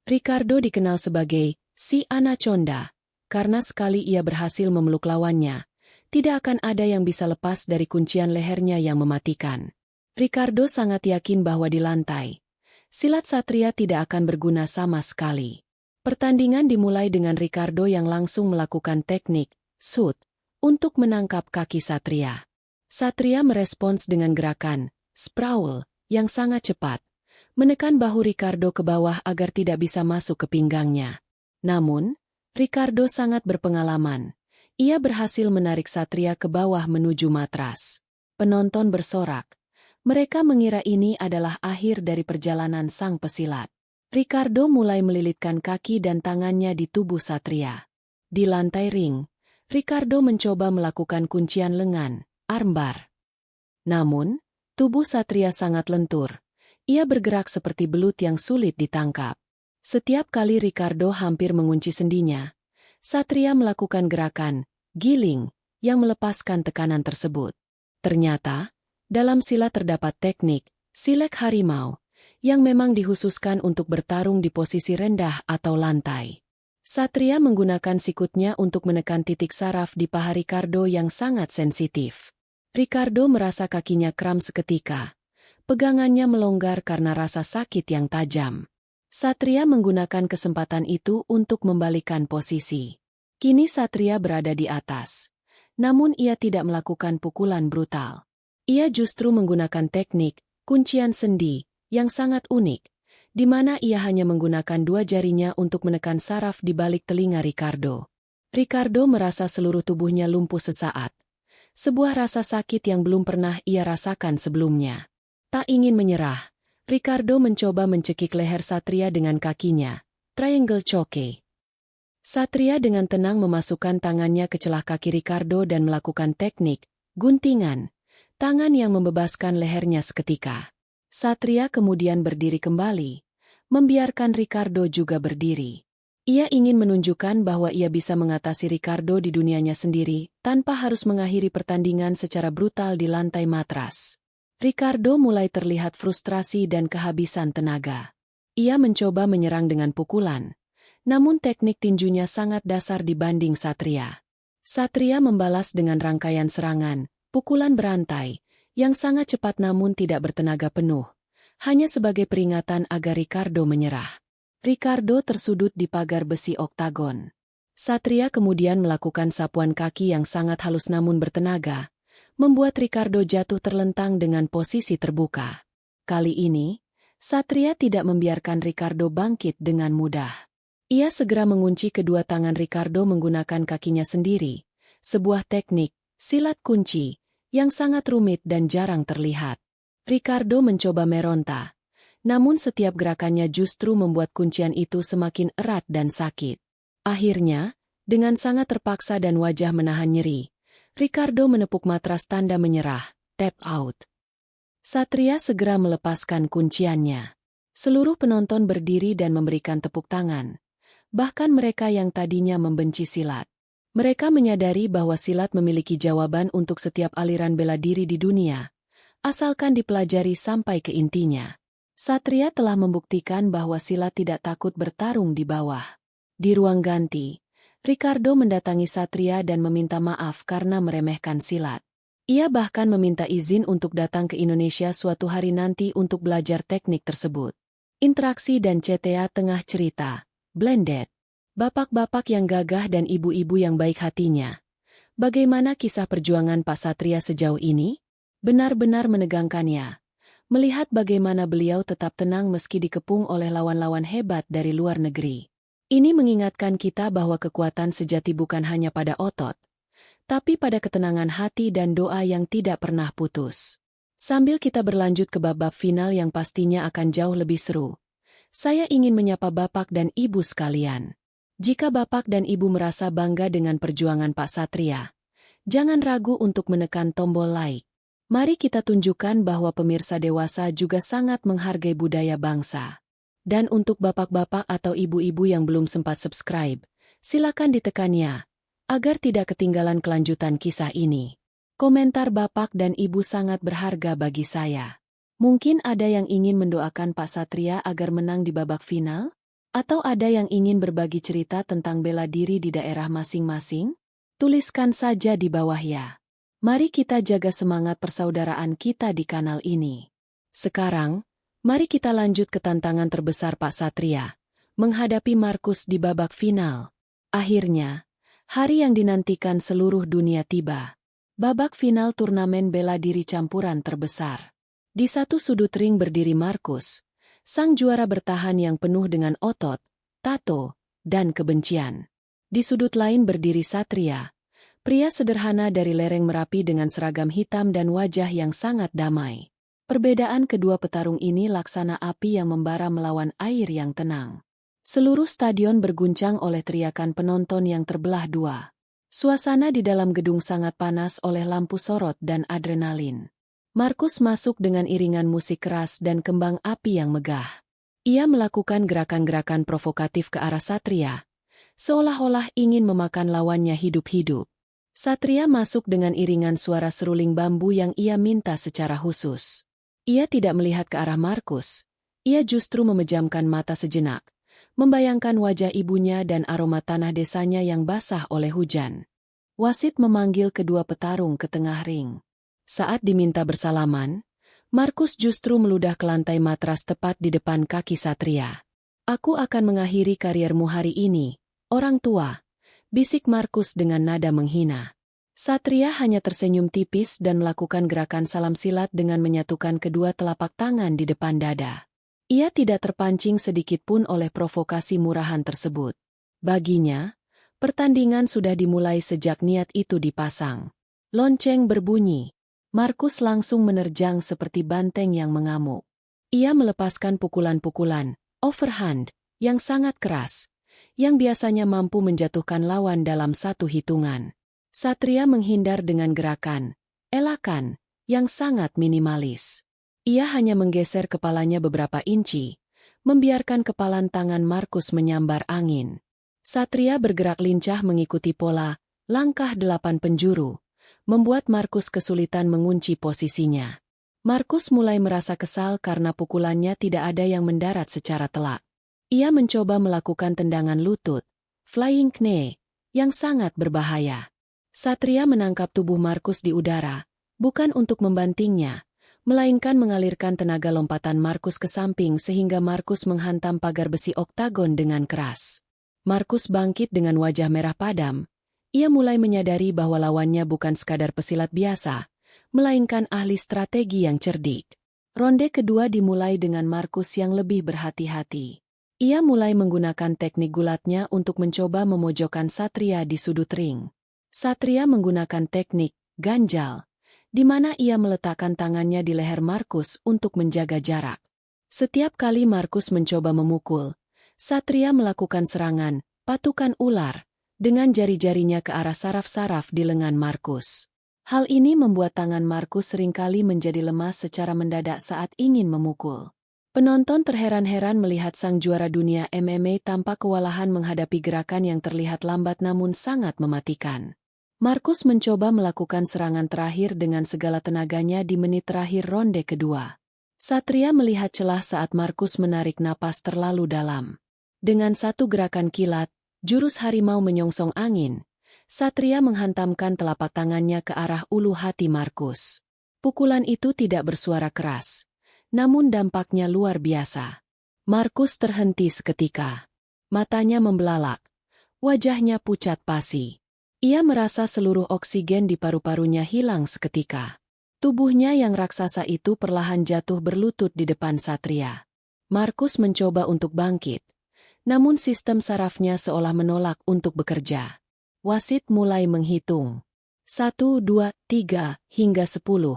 Ricardo dikenal sebagai si Anaconda, karena sekali ia berhasil memeluk lawannya, tidak akan ada yang bisa lepas dari kuncian lehernya yang mematikan. Ricardo sangat yakin bahwa di lantai, silat Satria tidak akan berguna sama sekali. Pertandingan dimulai dengan Ricardo yang langsung melakukan teknik shoot untuk menangkap kaki Satria. Satria merespons dengan gerakan sprawl yang sangat cepat, menekan bahu Ricardo ke bawah agar tidak bisa masuk ke pinggangnya. Namun, Ricardo sangat berpengalaman. Ia berhasil menarik Satria ke bawah menuju matras. Penonton bersorak. Mereka mengira ini adalah akhir dari perjalanan sang pesilat. Ricardo mulai melilitkan kaki dan tangannya di tubuh Satria. Di lantai ring, Ricardo mencoba melakukan kuncian lengan, armbar. Namun, tubuh Satria sangat lentur. Ia bergerak seperti belut yang sulit ditangkap. Setiap kali Ricardo hampir mengunci sendinya, Satria melakukan gerakan giling yang melepaskan tekanan tersebut. Ternyata, dalam silat terdapat teknik silek harimau yang memang dikhususkan untuk bertarung di posisi rendah atau lantai. Satria menggunakan sikutnya untuk menekan titik saraf di paha Ricardo yang sangat sensitif. Ricardo merasa kakinya kram seketika. Pegangannya melonggar karena rasa sakit yang tajam. Satria menggunakan kesempatan itu untuk membalikan posisi. Kini Satria berada di atas. Namun ia tidak melakukan pukulan brutal. Ia justru menggunakan teknik kuncian sendi yang sangat unik, di mana ia hanya menggunakan dua jarinya untuk menekan saraf di balik telinga Ricardo. Ricardo merasa seluruh tubuhnya lumpuh sesaat. Sebuah rasa sakit yang belum pernah ia rasakan sebelumnya. Tak ingin menyerah, Ricardo mencoba mencekik leher Satria dengan kakinya, triangle choke. Satria dengan tenang memasukkan tangannya ke celah kaki Ricardo dan melakukan teknik guntingan, tangan yang membebaskan lehernya seketika. Satria kemudian berdiri kembali, membiarkan Ricardo juga berdiri. Ia ingin menunjukkan bahwa ia bisa mengatasi Ricardo di dunianya sendiri, tanpa harus mengakhiri pertandingan secara brutal di lantai matras. Ricardo mulai terlihat frustrasi dan kehabisan tenaga. Ia mencoba menyerang dengan pukulan, namun teknik tinjunya sangat dasar dibanding Satria. Satria membalas dengan rangkaian serangan, pukulan berantai, yang sangat cepat namun tidak bertenaga penuh, hanya sebagai peringatan agar Ricardo menyerah. Ricardo tersudut di pagar besi oktagon. Satria kemudian melakukan sapuan kaki yang sangat halus namun bertenaga, membuat Ricardo jatuh terlentang dengan posisi terbuka. Kali ini, Satria tidak membiarkan Ricardo bangkit dengan mudah. Ia segera mengunci kedua tangan Ricardo menggunakan kakinya sendiri, sebuah teknik Silat kunci, yang sangat rumit dan jarang terlihat. Ricardo mencoba meronta, namun setiap gerakannya justru membuat kuncian itu semakin erat dan sakit. Akhirnya, dengan sangat terpaksa dan wajah menahan nyeri, Ricardo menepuk matras tanda menyerah, tap out. Satria segera melepaskan kunciannya. Seluruh penonton berdiri dan memberikan tepuk tangan. Bahkan mereka yang tadinya membenci silat. Mereka menyadari bahwa silat memiliki jawaban untuk setiap aliran bela diri di dunia, asalkan dipelajari sampai ke intinya. Satria telah membuktikan bahwa silat tidak takut bertarung di bawah. Di ruang ganti, Ricardo mendatangi Satria dan meminta maaf karena meremehkan silat. Ia bahkan meminta izin untuk datang ke Indonesia suatu hari nanti untuk belajar teknik tersebut. Interaksi dan CTA tengah cerita, blended. Bapak-bapak yang gagah dan ibu-ibu yang baik hatinya. Bagaimana kisah perjuangan Pak Satria sejauh ini? Benar-benar menegangkannya. Melihat bagaimana beliau tetap tenang meski dikepung oleh lawan-lawan hebat dari luar negeri. Ini mengingatkan kita bahwa kekuatan sejati bukan hanya pada otot, tapi pada ketenangan hati dan doa yang tidak pernah putus. Sambil kita berlanjut ke bab-bab final yang pastinya akan jauh lebih seru, saya ingin menyapa Bapak dan Ibu sekalian. Jika Bapak dan Ibu merasa bangga dengan perjuangan Pak Satria, jangan ragu untuk menekan tombol like. Mari kita tunjukkan bahwa pemirsa dewasa juga sangat menghargai budaya bangsa. Dan untuk bapak-bapak atau ibu-ibu yang belum sempat subscribe, silakan ditekannya, agar tidak ketinggalan kelanjutan kisah ini. Komentar Bapak dan Ibu sangat berharga bagi saya. Mungkin ada yang ingin mendoakan Pak Satria agar menang di babak final? Atau ada yang ingin berbagi cerita tentang bela diri di daerah masing-masing? Tuliskan saja di bawah ya. Mari kita jaga semangat persaudaraan kita di kanal ini. Sekarang, mari kita lanjut ke tantangan terbesar Pak Satria, menghadapi Markus di babak final. Akhirnya, hari yang dinantikan seluruh dunia tiba. Babak final turnamen bela diri campuran terbesar. Di satu sudut ring berdiri Markus, sang juara bertahan yang penuh dengan otot, tato, dan kebencian. Di sudut lain berdiri Satria, pria sederhana dari lereng Merapi dengan seragam hitam dan wajah yang sangat damai. Perbedaan kedua petarung ini laksana api yang membara melawan air yang tenang. Seluruh stadion berguncang oleh teriakan penonton yang terbelah dua. Suasana di dalam gedung sangat panas oleh lampu sorot dan adrenalin. Markus masuk dengan iringan musik keras dan kembang api yang megah. Ia melakukan gerakan-gerakan provokatif ke arah Satria, seolah-olah ingin memakan lawannya hidup-hidup. Satria masuk dengan iringan suara seruling bambu yang ia minta secara khusus. Ia tidak melihat ke arah Markus, ia justru memejamkan mata sejenak, membayangkan wajah ibunya dan aroma tanah desanya yang basah oleh hujan. Wasit memanggil kedua petarung ke tengah ring. Saat diminta bersalaman, Markus justru meludah ke lantai matras tepat di depan kaki Satria. "Aku akan mengakhiri kariermu hari ini, orang tua," bisik Markus dengan nada menghina. Satria hanya tersenyum tipis dan melakukan gerakan salam silat dengan menyatukan kedua telapak tangan di depan dada. Ia tidak terpancing sedikitpun oleh provokasi murahan tersebut. Baginya, pertandingan sudah dimulai sejak niat itu dipasang. Lonceng berbunyi. Markus langsung menerjang seperti banteng yang mengamuk. Ia melepaskan pukulan-pukulan, overhand, yang sangat keras, yang biasanya mampu menjatuhkan lawan dalam satu hitungan. Satria menghindar dengan gerakan, elakan, yang sangat minimalis. Ia hanya menggeser kepalanya beberapa inci, membiarkan kepalan tangan Markus menyambar angin. Satria bergerak lincah mengikuti pola, langkah 8 penjuru, membuat Markus kesulitan mengunci posisinya. Markus mulai merasa kesal karena pukulannya tidak ada yang mendarat secara telak. Ia mencoba melakukan tendangan lutut, flying knee, yang sangat berbahaya. Satria menangkap tubuh Markus di udara, bukan untuk membantingnya, melainkan mengalirkan tenaga lompatan Markus ke samping sehingga Markus menghantam pagar besi oktagon dengan keras. Markus bangkit dengan wajah merah padam. Ia mulai menyadari bahwa lawannya bukan sekadar pesilat biasa, melainkan ahli strategi yang cerdik. Ronde kedua dimulai dengan Markus yang lebih berhati-hati. Ia mulai menggunakan teknik gulatnya untuk mencoba memojokkan Satria di sudut ring. Satria menggunakan teknik ganjal, di mana ia meletakkan tangannya di leher Markus untuk menjaga jarak. Setiap kali Markus mencoba memukul, Satria melakukan serangan, patukan ular, dengan jari-jarinya ke arah saraf-saraf di lengan Markus. Hal ini membuat tangan Markus seringkali menjadi lemas secara mendadak saat ingin memukul. Penonton terheran-heran melihat sang juara dunia MMA tanpa kewalahan menghadapi gerakan yang terlihat lambat namun sangat mematikan. Markus mencoba melakukan serangan terakhir dengan segala tenaganya di menit terakhir ronde kedua. Satria melihat celah saat Markus menarik napas terlalu dalam. Dengan satu gerakan kilat, jurus harimau menyongsong angin, Satria menghantamkan telapak tangannya ke arah ulu hati Markus. Pukulan itu tidak bersuara keras, namun dampaknya luar biasa. Markus terhenti seketika. Matanya membelalak, wajahnya pucat pasi. Ia merasa seluruh oksigen di paru-parunya hilang seketika. Tubuhnya yang raksasa itu perlahan jatuh berlutut di depan Satria. Markus mencoba untuk bangkit, namun sistem sarafnya seolah menolak untuk bekerja. Wasit mulai menghitung. 1, 2, 3, hingga 10.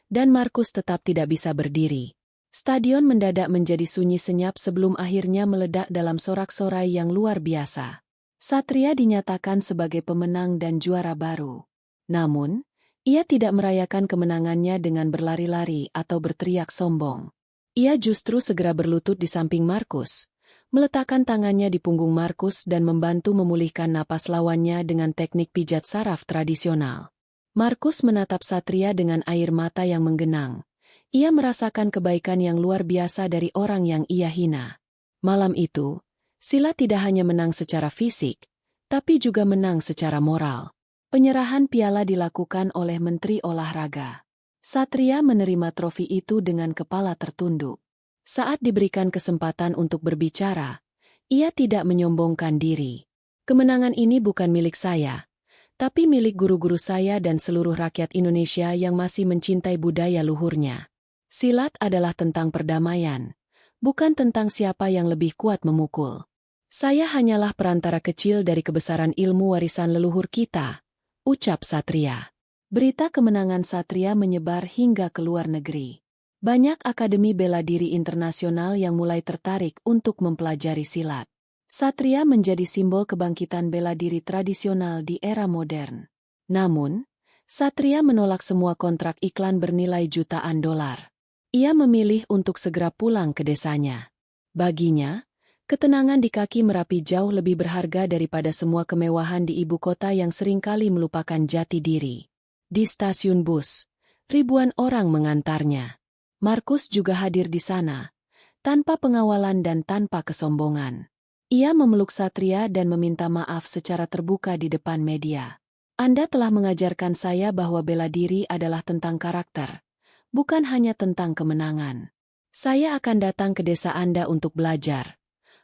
Dan Markus tetap tidak bisa berdiri. Stadion mendadak menjadi sunyi senyap sebelum akhirnya meledak dalam sorak-sorai yang luar biasa. Satria dinyatakan sebagai pemenang dan juara baru. Namun, ia tidak merayakan kemenangannya dengan berlari-lari atau berteriak sombong. Ia justru segera berlutut di samping Markus, meletakkan tangannya di punggung Markus dan membantu memulihkan napas lawannya dengan teknik pijat saraf tradisional. Markus menatap Satria dengan air mata yang menggenang. Ia merasakan kebaikan yang luar biasa dari orang yang ia hina. Malam itu, silat tidak hanya menang secara fisik, tapi juga menang secara moral. Penyerahan piala dilakukan oleh Menteri Olahraga. Satria menerima trofi itu dengan kepala tertunduk. Saat diberikan kesempatan untuk berbicara, ia tidak menyombongkan diri. Kemenangan ini bukan milik saya, tapi milik guru-guru saya dan seluruh rakyat Indonesia yang masih mencintai budaya luhurnya. Silat adalah tentang perdamaian, bukan tentang siapa yang lebih kuat memukul. Saya hanyalah perantara kecil dari kebesaran ilmu warisan leluhur kita, ucap Satria. Berita kemenangan Satria menyebar hingga ke luar negeri. Banyak akademi bela diri internasional yang mulai tertarik untuk mempelajari silat. Satria menjadi simbol kebangkitan bela diri tradisional di era modern. Namun, Satria menolak semua kontrak iklan bernilai jutaan dolar. Ia memilih untuk segera pulang ke desanya. Baginya, ketenangan di kaki Merapi jauh lebih berharga daripada semua kemewahan di ibu kota yang seringkali melupakan jati diri. Di stasiun bus, ribuan orang mengantarnya. Markus juga hadir di sana, tanpa pengawalan dan tanpa kesombongan. Ia memeluk Satria dan meminta maaf secara terbuka di depan media. Anda telah mengajarkan saya bahwa bela diri adalah tentang karakter, bukan hanya tentang kemenangan. Saya akan datang ke desa Anda untuk belajar,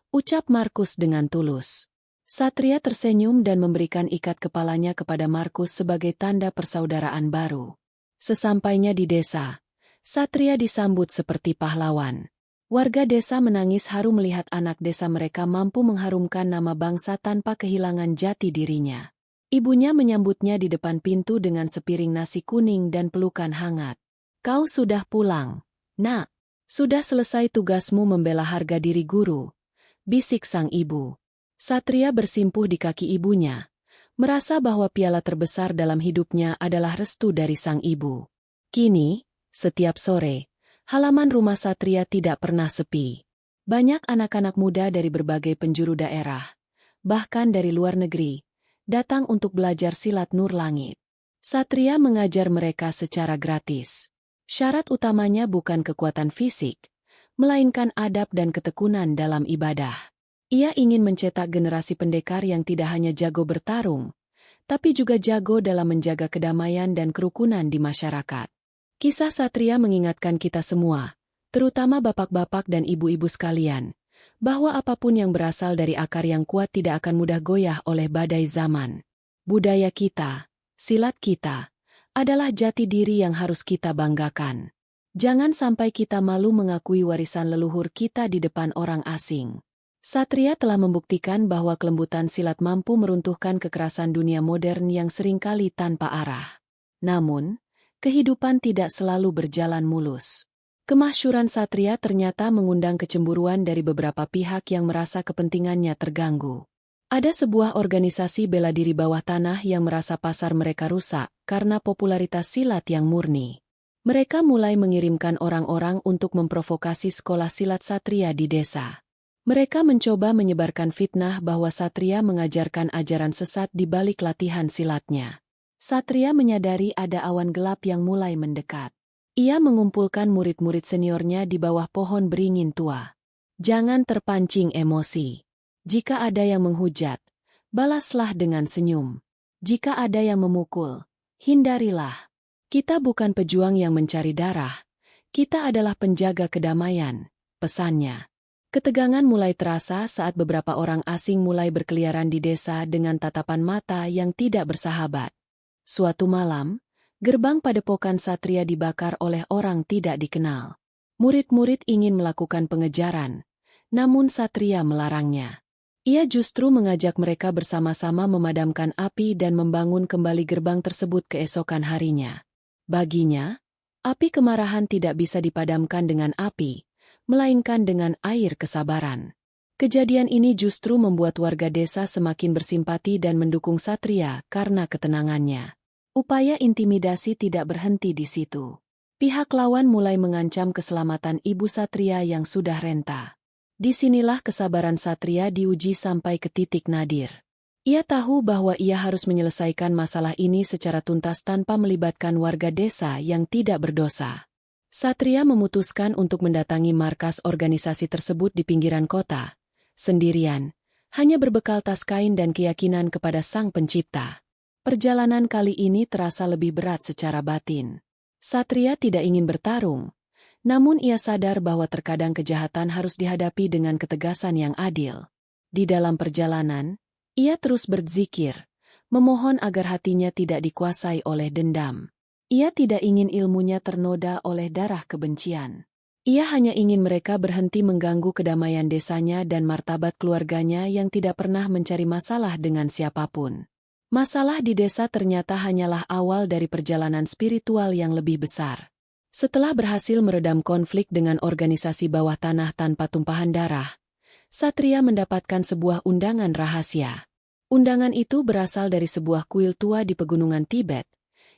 ucap Markus dengan tulus. Satria tersenyum dan memberikan ikat kepalanya kepada Markus sebagai tanda persaudaraan baru. Sesampainya di desa, Satria disambut seperti pahlawan. Warga desa menangis haru melihat anak desa mereka mampu mengharumkan nama bangsa tanpa kehilangan jati dirinya. Ibunya menyambutnya di depan pintu dengan sepiring nasi kuning dan pelukan hangat. Kau sudah pulang, Nak. Sudah selesai tugasmu membela harga diri guru, bisik sang ibu. Satria bersimpuh di kaki ibunya, merasa bahwa piala terbesar dalam hidupnya adalah restu dari sang ibu. Kini, setiap sore, halaman rumah Satria tidak pernah sepi. Banyak anak-anak muda dari berbagai penjuru daerah, bahkan dari luar negeri, datang untuk belajar silat Nur Langit. Satria mengajar mereka secara gratis. Syarat utamanya bukan kekuatan fisik, melainkan adab dan ketekunan dalam ibadah. Ia ingin mencetak generasi pendekar yang tidak hanya jago bertarung, tapi juga jago dalam menjaga kedamaian dan kerukunan di masyarakat. Kisah Satria mengingatkan kita semua, terutama bapak-bapak dan ibu-ibu sekalian, bahwa apapun yang berasal dari akar yang kuat tidak akan mudah goyah oleh badai zaman. Budaya kita, silat kita, adalah jati diri yang harus kita banggakan. Jangan sampai kita malu mengakui warisan leluhur kita di depan orang asing. Satria telah membuktikan bahwa kelembutan silat mampu meruntuhkan kekerasan dunia modern yang seringkali tanpa arah. Namun, kehidupan tidak selalu berjalan mulus. Kemasyhuran Satria ternyata mengundang kecemburuan dari beberapa pihak yang merasa kepentingannya terganggu. Ada sebuah organisasi bela diri bawah tanah yang merasa pasar mereka rusak karena popularitas silat yang murni. Mereka mulai mengirimkan orang-orang untuk memprovokasi sekolah silat Satria di desa. Mereka mencoba menyebarkan fitnah bahwa Satria mengajarkan ajaran sesat di balik latihan silatnya. Satria menyadari ada awan gelap yang mulai mendekat. Ia mengumpulkan murid-murid seniornya di bawah pohon beringin tua. Jangan terpancing emosi. Jika ada yang menghujat, balaslah dengan senyum. Jika ada yang memukul, hindarilah. Kita bukan pejuang yang mencari darah, kita adalah penjaga kedamaian, pesannya. Ketegangan mulai terasa saat beberapa orang asing mulai berkeliaran di desa dengan tatapan mata yang tidak bersahabat. Suatu malam, gerbang padepokan Satria dibakar oleh orang tidak dikenal. Murid-murid ingin melakukan pengejaran, namun Satria melarangnya. Ia justru mengajak mereka bersama-sama memadamkan api dan membangun kembali gerbang tersebut keesokan harinya. Baginya, api kemarahan tidak bisa dipadamkan dengan api, melainkan dengan air kesabaran. Kejadian ini justru membuat warga desa semakin bersimpati dan mendukung Satria karena ketenangannya. Upaya intimidasi tidak berhenti di situ. Pihak lawan mulai mengancam keselamatan ibu Satria yang sudah renta. Disinilah kesabaran Satria diuji sampai ke titik nadir. Ia tahu bahwa ia harus menyelesaikan masalah ini secara tuntas tanpa melibatkan warga desa yang tidak berdosa. Satria memutuskan untuk mendatangi markas organisasi tersebut di pinggiran kota, sendirian, hanya berbekal tas kain dan keyakinan kepada Sang Pencipta. Perjalanan kali ini terasa lebih berat secara batin. Satria tidak ingin bertarung, namun ia sadar bahwa terkadang kejahatan harus dihadapi dengan ketegasan yang adil. Di dalam perjalanan, ia terus berzikir, memohon agar hatinya tidak dikuasai oleh dendam. Ia tidak ingin ilmunya ternoda oleh darah kebencian. Ia hanya ingin mereka berhenti mengganggu kedamaian desanya dan martabat keluarganya yang tidak pernah mencari masalah dengan siapapun. Masalah di desa ternyata hanyalah awal dari perjalanan spiritual yang lebih besar. Setelah berhasil meredam konflik dengan organisasi bawah tanah tanpa tumpahan darah, Satria mendapatkan sebuah undangan rahasia. Undangan itu berasal dari sebuah kuil tua di pegunungan Tibet,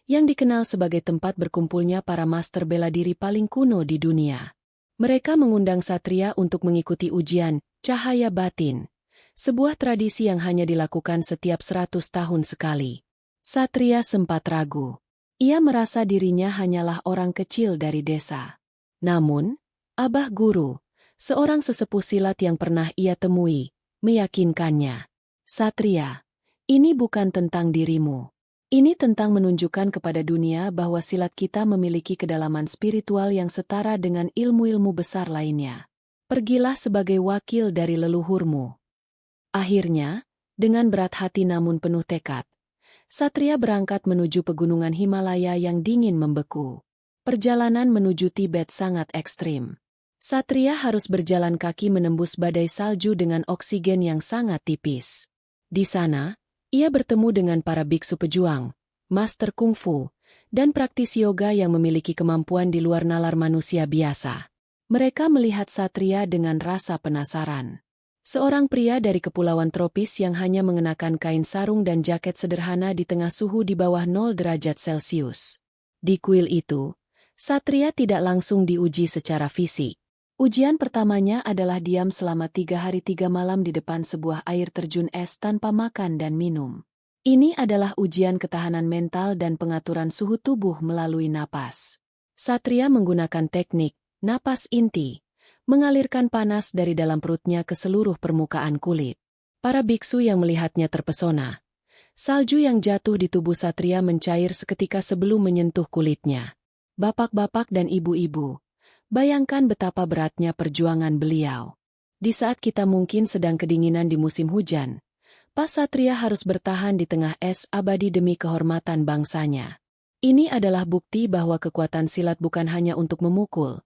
yang dikenal sebagai tempat berkumpulnya para master bela diri paling kuno di dunia. Mereka mengundang Satria untuk mengikuti ujian cahaya batin, sebuah tradisi yang hanya dilakukan setiap 100 tahun sekali. Satria sempat ragu. Ia merasa dirinya hanyalah orang kecil dari desa. Namun, Abah Guru, seorang sesepuh silat yang pernah ia temui, meyakinkannya. Satria, ini bukan tentang dirimu. Ini tentang menunjukkan kepada dunia bahwa silat kita memiliki kedalaman spiritual yang setara dengan ilmu-ilmu besar lainnya. Pergilah sebagai wakil dari leluhurmu. Akhirnya, dengan berat hati namun penuh tekad, Satria berangkat menuju pegunungan Himalaya yang dingin membeku. Perjalanan menuju Tibet sangat ekstrim. Satria harus berjalan kaki menembus badai salju dengan oksigen yang sangat tipis. Di sana, ia bertemu dengan para biksu pejuang, master kungfu, dan praktisi yoga yang memiliki kemampuan di luar nalar manusia biasa. Mereka melihat Satria dengan rasa penasaran. Seorang pria dari kepulauan tropis yang hanya mengenakan kain sarung dan jaket sederhana di tengah suhu di bawah 0 derajat Celcius. Di kuil itu, Satria tidak langsung diuji secara fisik. Ujian pertamanya adalah diam selama 3 hari 3 malam di depan sebuah air terjun es tanpa makan dan minum. Ini adalah ujian ketahanan mental dan pengaturan suhu tubuh melalui napas. Satria menggunakan teknik napas inti, mengalirkan panas dari dalam perutnya ke seluruh permukaan kulit. Para biksu yang melihatnya terpesona. Salju yang jatuh di tubuh Satria mencair seketika sebelum menyentuh kulitnya. Bapak-bapak dan ibu-ibu, bayangkan betapa beratnya perjuangan beliau. Di saat kita mungkin sedang kedinginan di musim hujan, Pak Satria harus bertahan di tengah es abadi demi kehormatan bangsanya. Ini adalah bukti bahwa kekuatan silat bukan hanya untuk memukul,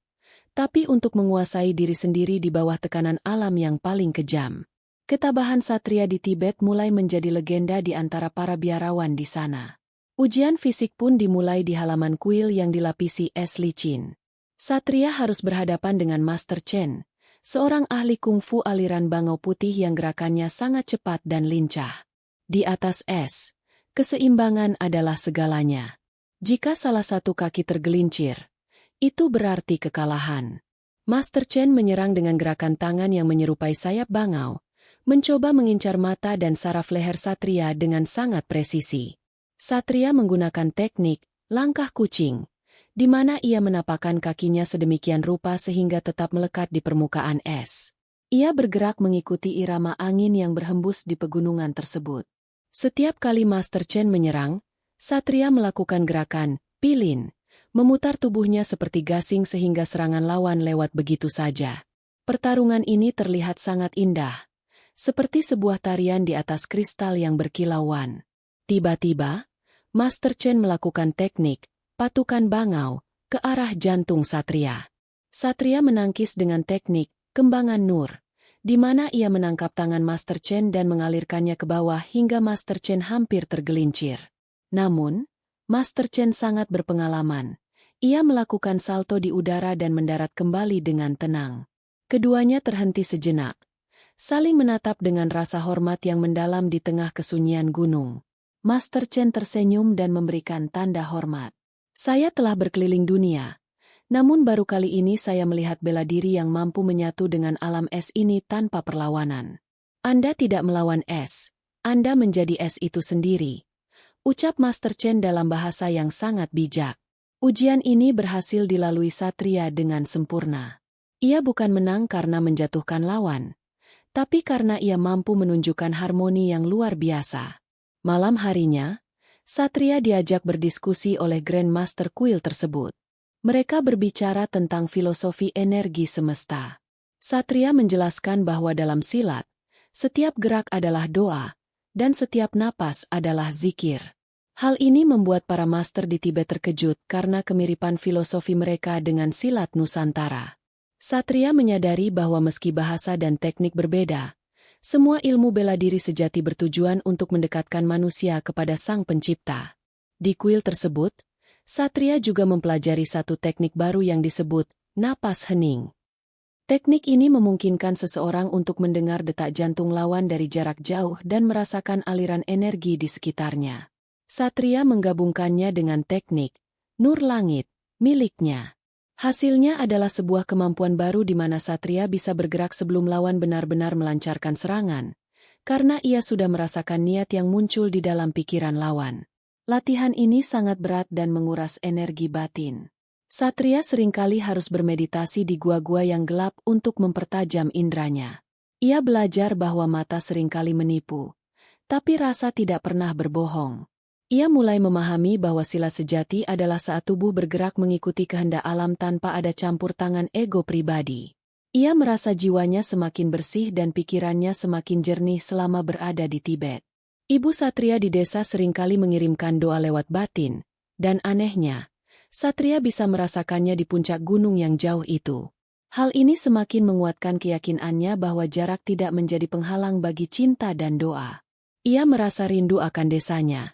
tapi untuk menguasai diri sendiri di bawah tekanan alam yang paling kejam. Ketabahan Satria di Tibet mulai menjadi legenda di antara para biarawan di sana. Ujian fisik pun dimulai di halaman kuil yang dilapisi es licin. Satria harus berhadapan dengan Master Chen, seorang ahli kungfu aliran bangau putih yang gerakannya sangat cepat dan lincah. Di atas es, keseimbangan adalah segalanya. Jika salah satu kaki tergelincir, itu berarti kekalahan. Master Chen menyerang dengan gerakan tangan yang menyerupai sayap bangau, mencoba mengincar mata dan saraf leher Satria dengan sangat presisi. Satria menggunakan teknik langkah kucing, di mana ia menapakkan kakinya sedemikian rupa sehingga tetap melekat di permukaan es. Ia bergerak mengikuti irama angin yang berhembus di pegunungan tersebut. Setiap kali Master Chen menyerang, Satria melakukan gerakan pilin, memutar tubuhnya seperti gasing sehingga serangan lawan lewat begitu saja. Pertarungan ini terlihat sangat indah, seperti sebuah tarian di atas kristal yang berkilauan. Tiba-tiba, Master Chen melakukan teknik patukan bangau ke arah jantung Satria. Satria menangkis dengan teknik kembangan nur, di mana ia menangkap tangan Master Chen dan mengalirkannya ke bawah hingga Master Chen hampir tergelincir. Namun, Master Chen sangat berpengalaman. Ia melakukan salto di udara dan mendarat kembali dengan tenang. Keduanya terhenti sejenak, saling menatap dengan rasa hormat yang mendalam di tengah kesunyian gunung. Master Chen tersenyum dan memberikan tanda hormat. Saya telah berkeliling dunia, namun baru kali ini saya melihat bela diri yang mampu menyatu dengan alam es ini tanpa perlawanan. Anda tidak melawan es, Anda menjadi es itu sendiri, ucap Master Chen dalam bahasa yang sangat bijak. Ujian ini berhasil dilalui Satria dengan sempurna. Ia bukan menang karena menjatuhkan lawan, tapi karena ia mampu menunjukkan harmoni yang luar biasa. Malam harinya, Satria diajak berdiskusi oleh Grand Master Kuil tersebut. Mereka berbicara tentang filosofi energi semesta. Satria menjelaskan bahwa dalam silat, setiap gerak adalah doa, dan setiap napas adalah zikir. Hal ini membuat para master di Tibet terkejut karena kemiripan filosofi mereka dengan silat Nusantara. Satria menyadari bahwa meski bahasa dan teknik berbeda, semua ilmu bela diri sejati bertujuan untuk mendekatkan manusia kepada Sang Pencipta. Di kuil tersebut, Satria juga mempelajari satu teknik baru yang disebut napas hening. Teknik ini memungkinkan seseorang untuk mendengar detak jantung lawan dari jarak jauh dan merasakan aliran energi di sekitarnya. Satria menggabungkannya dengan teknik nur langit miliknya. Hasilnya adalah sebuah kemampuan baru di mana Satria bisa bergerak sebelum lawan benar-benar melancarkan serangan, karena ia sudah merasakan niat yang muncul di dalam pikiran lawan. Latihan ini sangat berat dan menguras energi batin. Satria seringkali harus bermeditasi di gua-gua yang gelap untuk mempertajam indranya. Ia belajar bahwa mata seringkali menipu, tapi rasa tidak pernah berbohong. Ia mulai memahami bahwa silat sejati adalah saat tubuh bergerak mengikuti kehendak alam tanpa ada campur tangan ego pribadi. Ia merasa jiwanya semakin bersih dan pikirannya semakin jernih selama berada di Tibet. Ibu Satria di desa seringkali mengirimkan doa lewat batin, dan anehnya, Satria bisa merasakannya di puncak gunung yang jauh itu. Hal ini semakin menguatkan keyakinannya bahwa jarak tidak menjadi penghalang bagi cinta dan doa. Ia merasa rindu akan desanya.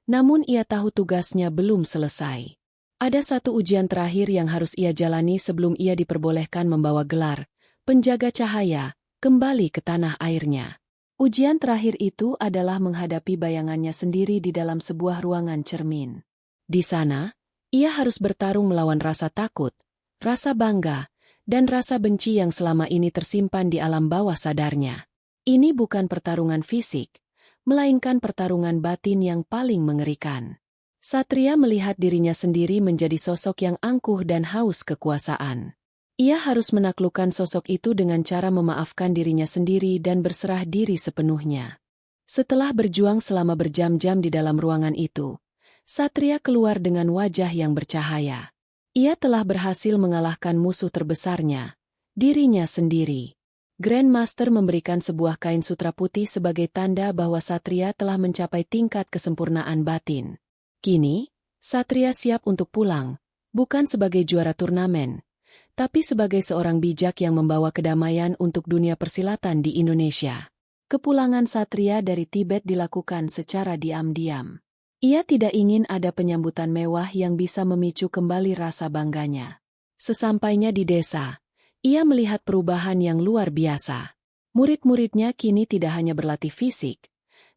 Namun ia tahu tugasnya belum selesai. Ada satu ujian terakhir yang harus ia jalani sebelum ia diperbolehkan membawa gelar penjaga cahaya kembali ke tanah airnya. Ujian terakhir itu adalah menghadapi bayangannya sendiri di dalam sebuah ruangan cermin. Di sana, ia harus bertarung melawan rasa takut, rasa bangga, dan rasa benci yang selama ini tersimpan di alam bawah sadarnya. Ini bukan pertarungan fisik, melainkan pertarungan batin yang paling mengerikan. Satria melihat dirinya sendiri menjadi sosok yang angkuh dan haus kekuasaan. Ia harus menaklukkan sosok itu dengan cara memaafkan dirinya sendiri dan berserah diri sepenuhnya. Setelah berjuang selama berjam-jam di dalam ruangan itu, Satria keluar dengan wajah yang bercahaya. Ia telah berhasil mengalahkan musuh terbesarnya, dirinya sendiri. Grand Master memberikan sebuah kain sutra putih sebagai tanda bahwa Satria telah mencapai tingkat kesempurnaan batin. Kini, Satria siap untuk pulang, bukan sebagai juara turnamen, tapi sebagai seorang bijak yang membawa kedamaian untuk dunia persilatan di Indonesia. Kepulangan Satria dari Tibet dilakukan secara diam-diam. Ia tidak ingin ada penyambutan mewah yang bisa memicu kembali rasa bangganya. Sesampainya di desa, ia melihat perubahan yang luar biasa. Murid-muridnya kini tidak hanya berlatih fisik,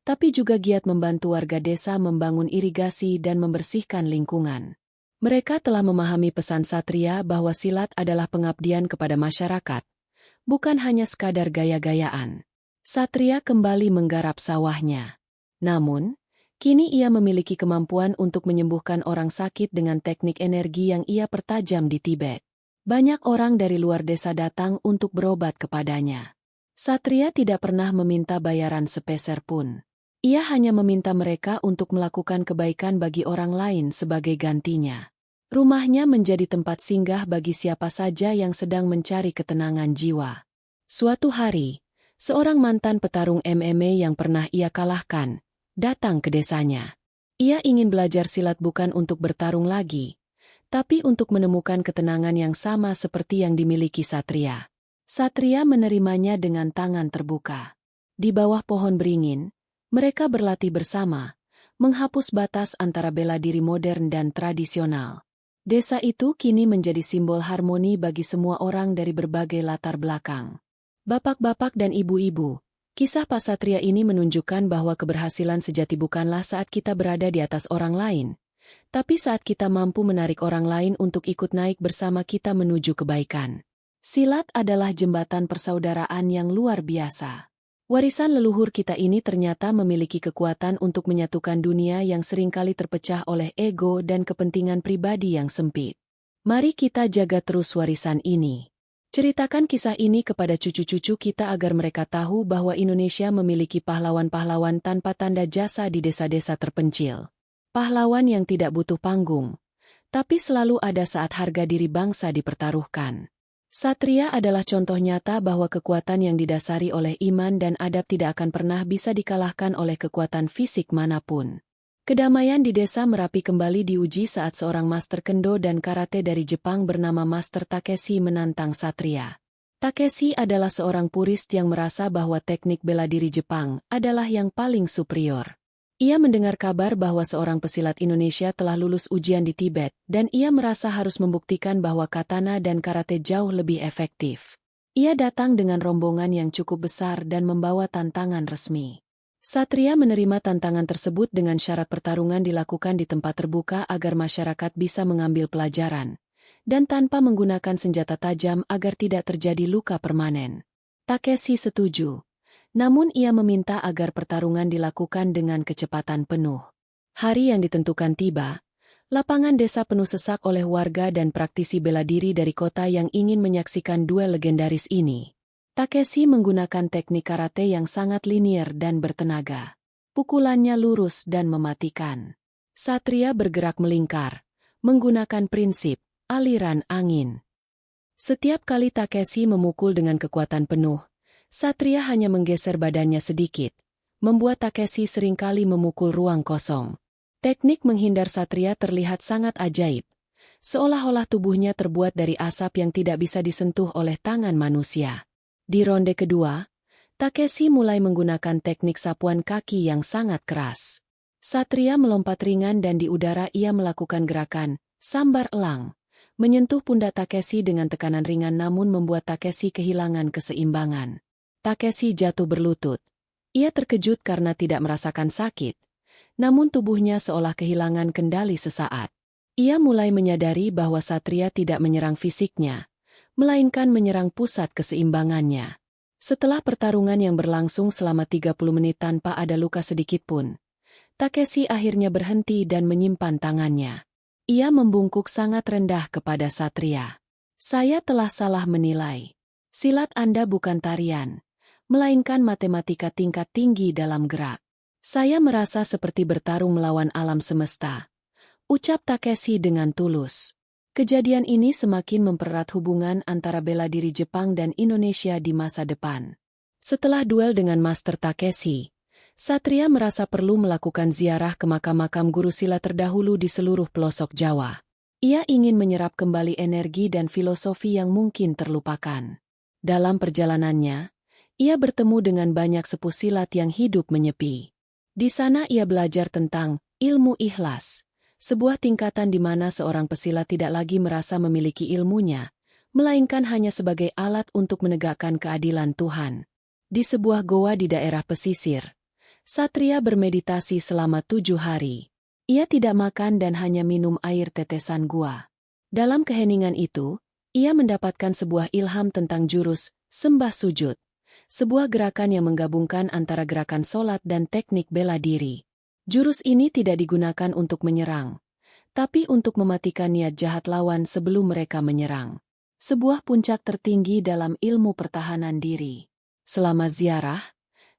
tapi juga giat membantu warga desa membangun irigasi dan membersihkan lingkungan. Mereka telah memahami pesan Satria bahwa silat adalah pengabdian kepada masyarakat, bukan hanya sekadar gaya-gayaan. Satria kembali menggarap sawahnya. Namun, kini ia memiliki kemampuan untuk menyembuhkan orang sakit dengan teknik energi yang ia pertajam di Tibet. Banyak orang dari luar desa datang untuk berobat kepadanya. Satria tidak pernah meminta bayaran sepeser pun. Ia hanya meminta mereka untuk melakukan kebaikan bagi orang lain sebagai gantinya. Rumahnya menjadi tempat singgah bagi siapa saja yang sedang mencari ketenangan jiwa. Suatu hari, seorang mantan petarung MMA yang pernah ia kalahkan datang ke desanya. Ia ingin belajar silat bukan untuk bertarung lagi, tapi untuk menemukan ketenangan yang sama seperti yang dimiliki Satria. Satria menerimanya dengan tangan terbuka. Di bawah pohon beringin, mereka berlatih bersama, menghapus batas antara bela diri modern dan tradisional. Desa itu kini menjadi simbol harmoni bagi semua orang dari berbagai latar belakang. Bapak-bapak dan ibu-ibu, kisah Pak Satria ini menunjukkan bahwa keberhasilan sejati bukanlah saat kita berada di atas orang lain, tapi saat kita mampu menarik orang lain untuk ikut naik bersama kita menuju kebaikan. Silat adalah jembatan persaudaraan yang luar biasa. Warisan leluhur kita ini ternyata memiliki kekuatan untuk menyatukan dunia yang seringkali terpecah oleh ego dan kepentingan pribadi yang sempit. Mari kita jaga terus warisan ini. Ceritakan kisah ini kepada cucu-cucu kita agar mereka tahu bahwa Indonesia memiliki pahlawan-pahlawan tanpa tanda jasa di desa-desa terpencil. Pahlawan yang tidak butuh panggung, tapi selalu ada saat harga diri bangsa dipertaruhkan. Satria adalah contoh nyata bahwa kekuatan yang didasari oleh iman dan adab tidak akan pernah bisa dikalahkan oleh kekuatan fisik manapun. Kedamaian di desa Merapi kembali diuji saat seorang master kendo dan karate dari Jepang bernama Master Takeshi menantang Satria. Takeshi adalah seorang purist yang merasa bahwa teknik bela diri Jepang adalah yang paling superior. Ia mendengar kabar bahwa seorang pesilat Indonesia telah lulus ujian di Tibet, dan ia merasa harus membuktikan bahwa katana dan karate jauh lebih efektif. Ia datang dengan rombongan yang cukup besar dan membawa tantangan resmi. Satria menerima tantangan tersebut dengan syarat pertarungan dilakukan di tempat terbuka agar masyarakat bisa mengambil pelajaran, dan tanpa menggunakan senjata tajam agar tidak terjadi luka permanen. Takeshi setuju, namun ia meminta agar pertarungan dilakukan dengan kecepatan penuh. Hari yang ditentukan tiba, lapangan desa penuh sesak oleh warga dan praktisi bela diri dari kota yang ingin menyaksikan duel legendaris ini. Takeshi menggunakan teknik karate yang sangat linier dan bertenaga. Pukulannya lurus dan mematikan. Satria bergerak melingkar, menggunakan prinsip aliran angin. Setiap kali Takeshi memukul dengan kekuatan penuh, Satria hanya menggeser badannya sedikit, membuat Takeshi seringkali memukul ruang kosong. Teknik menghindar Satria terlihat sangat ajaib, seolah-olah tubuhnya terbuat dari asap yang tidak bisa disentuh oleh tangan manusia. Di ronde kedua, Takeshi mulai menggunakan teknik sapuan kaki yang sangat keras. Satria melompat ringan dan di udara ia melakukan gerakan sambar elang, menyentuh pundak Takeshi dengan tekanan ringan namun membuat Takeshi kehilangan keseimbangan. Takeshi jatuh berlutut. Ia terkejut karena tidak merasakan sakit, namun tubuhnya seolah kehilangan kendali sesaat. Ia mulai menyadari bahwa Satria tidak menyerang fisiknya, melainkan menyerang pusat keseimbangannya. Setelah pertarungan yang berlangsung selama 30 menit tanpa ada luka sedikit pun, Takeshi akhirnya berhenti dan menyimpan tangannya. Ia membungkuk sangat rendah kepada Satria. Saya telah salah menilai. Silat Anda bukan tarian, melainkan matematika tingkat tinggi dalam gerak. Saya merasa seperti bertarung melawan alam semesta, ucap Takeshi dengan tulus. Kejadian ini semakin mempererat hubungan antara bela diri Jepang dan Indonesia di masa depan. Setelah duel dengan Master Takeshi, Satria merasa perlu melakukan ziarah ke makam-makam guru silat terdahulu di seluruh pelosok Jawa. Ia ingin menyerap kembali energi dan filosofi yang mungkin terlupakan. Dalam perjalanannya, ia bertemu dengan banyak sepuh silat yang hidup menyepi. Di sana ia belajar tentang Ilmu ikhlas. Sebuah tingkatan di mana seorang pesilat tidak lagi merasa memiliki ilmunya, melainkan hanya sebagai alat untuk menegakkan keadilan Tuhan. Di sebuah goa di daerah pesisir, Satria bermeditasi selama 7 hari. Ia tidak makan dan hanya minum air tetesan gua. Dalam keheningan itu, ia mendapatkan sebuah ilham tentang jurus sembah sujud, sebuah gerakan yang menggabungkan antara gerakan solat dan teknik bela diri. Jurus ini tidak digunakan untuk menyerang, tapi untuk mematikan niat jahat lawan sebelum mereka menyerang. Sebuah puncak tertinggi dalam ilmu pertahanan diri. Selama ziarah,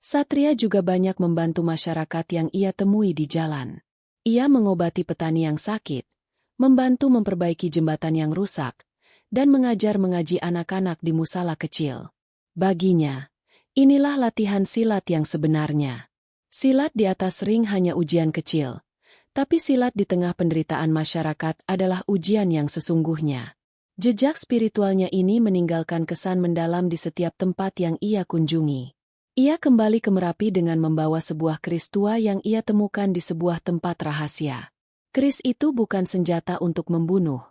Satria juga banyak membantu masyarakat yang ia temui di jalan. Ia mengobati petani yang sakit, membantu memperbaiki jembatan yang rusak, dan mengajar mengaji anak-anak di musala kecil. Baginya, inilah latihan silat yang sebenarnya. Silat di atas ring hanya ujian kecil, tapi silat di tengah penderitaan masyarakat adalah ujian yang sesungguhnya. Jejak spiritualnya ini meninggalkan kesan mendalam di setiap tempat yang ia kunjungi. Ia kembali ke Merapi dengan membawa sebuah keris tua yang ia temukan di sebuah tempat rahasia. Keris itu bukan senjata untuk membunuh,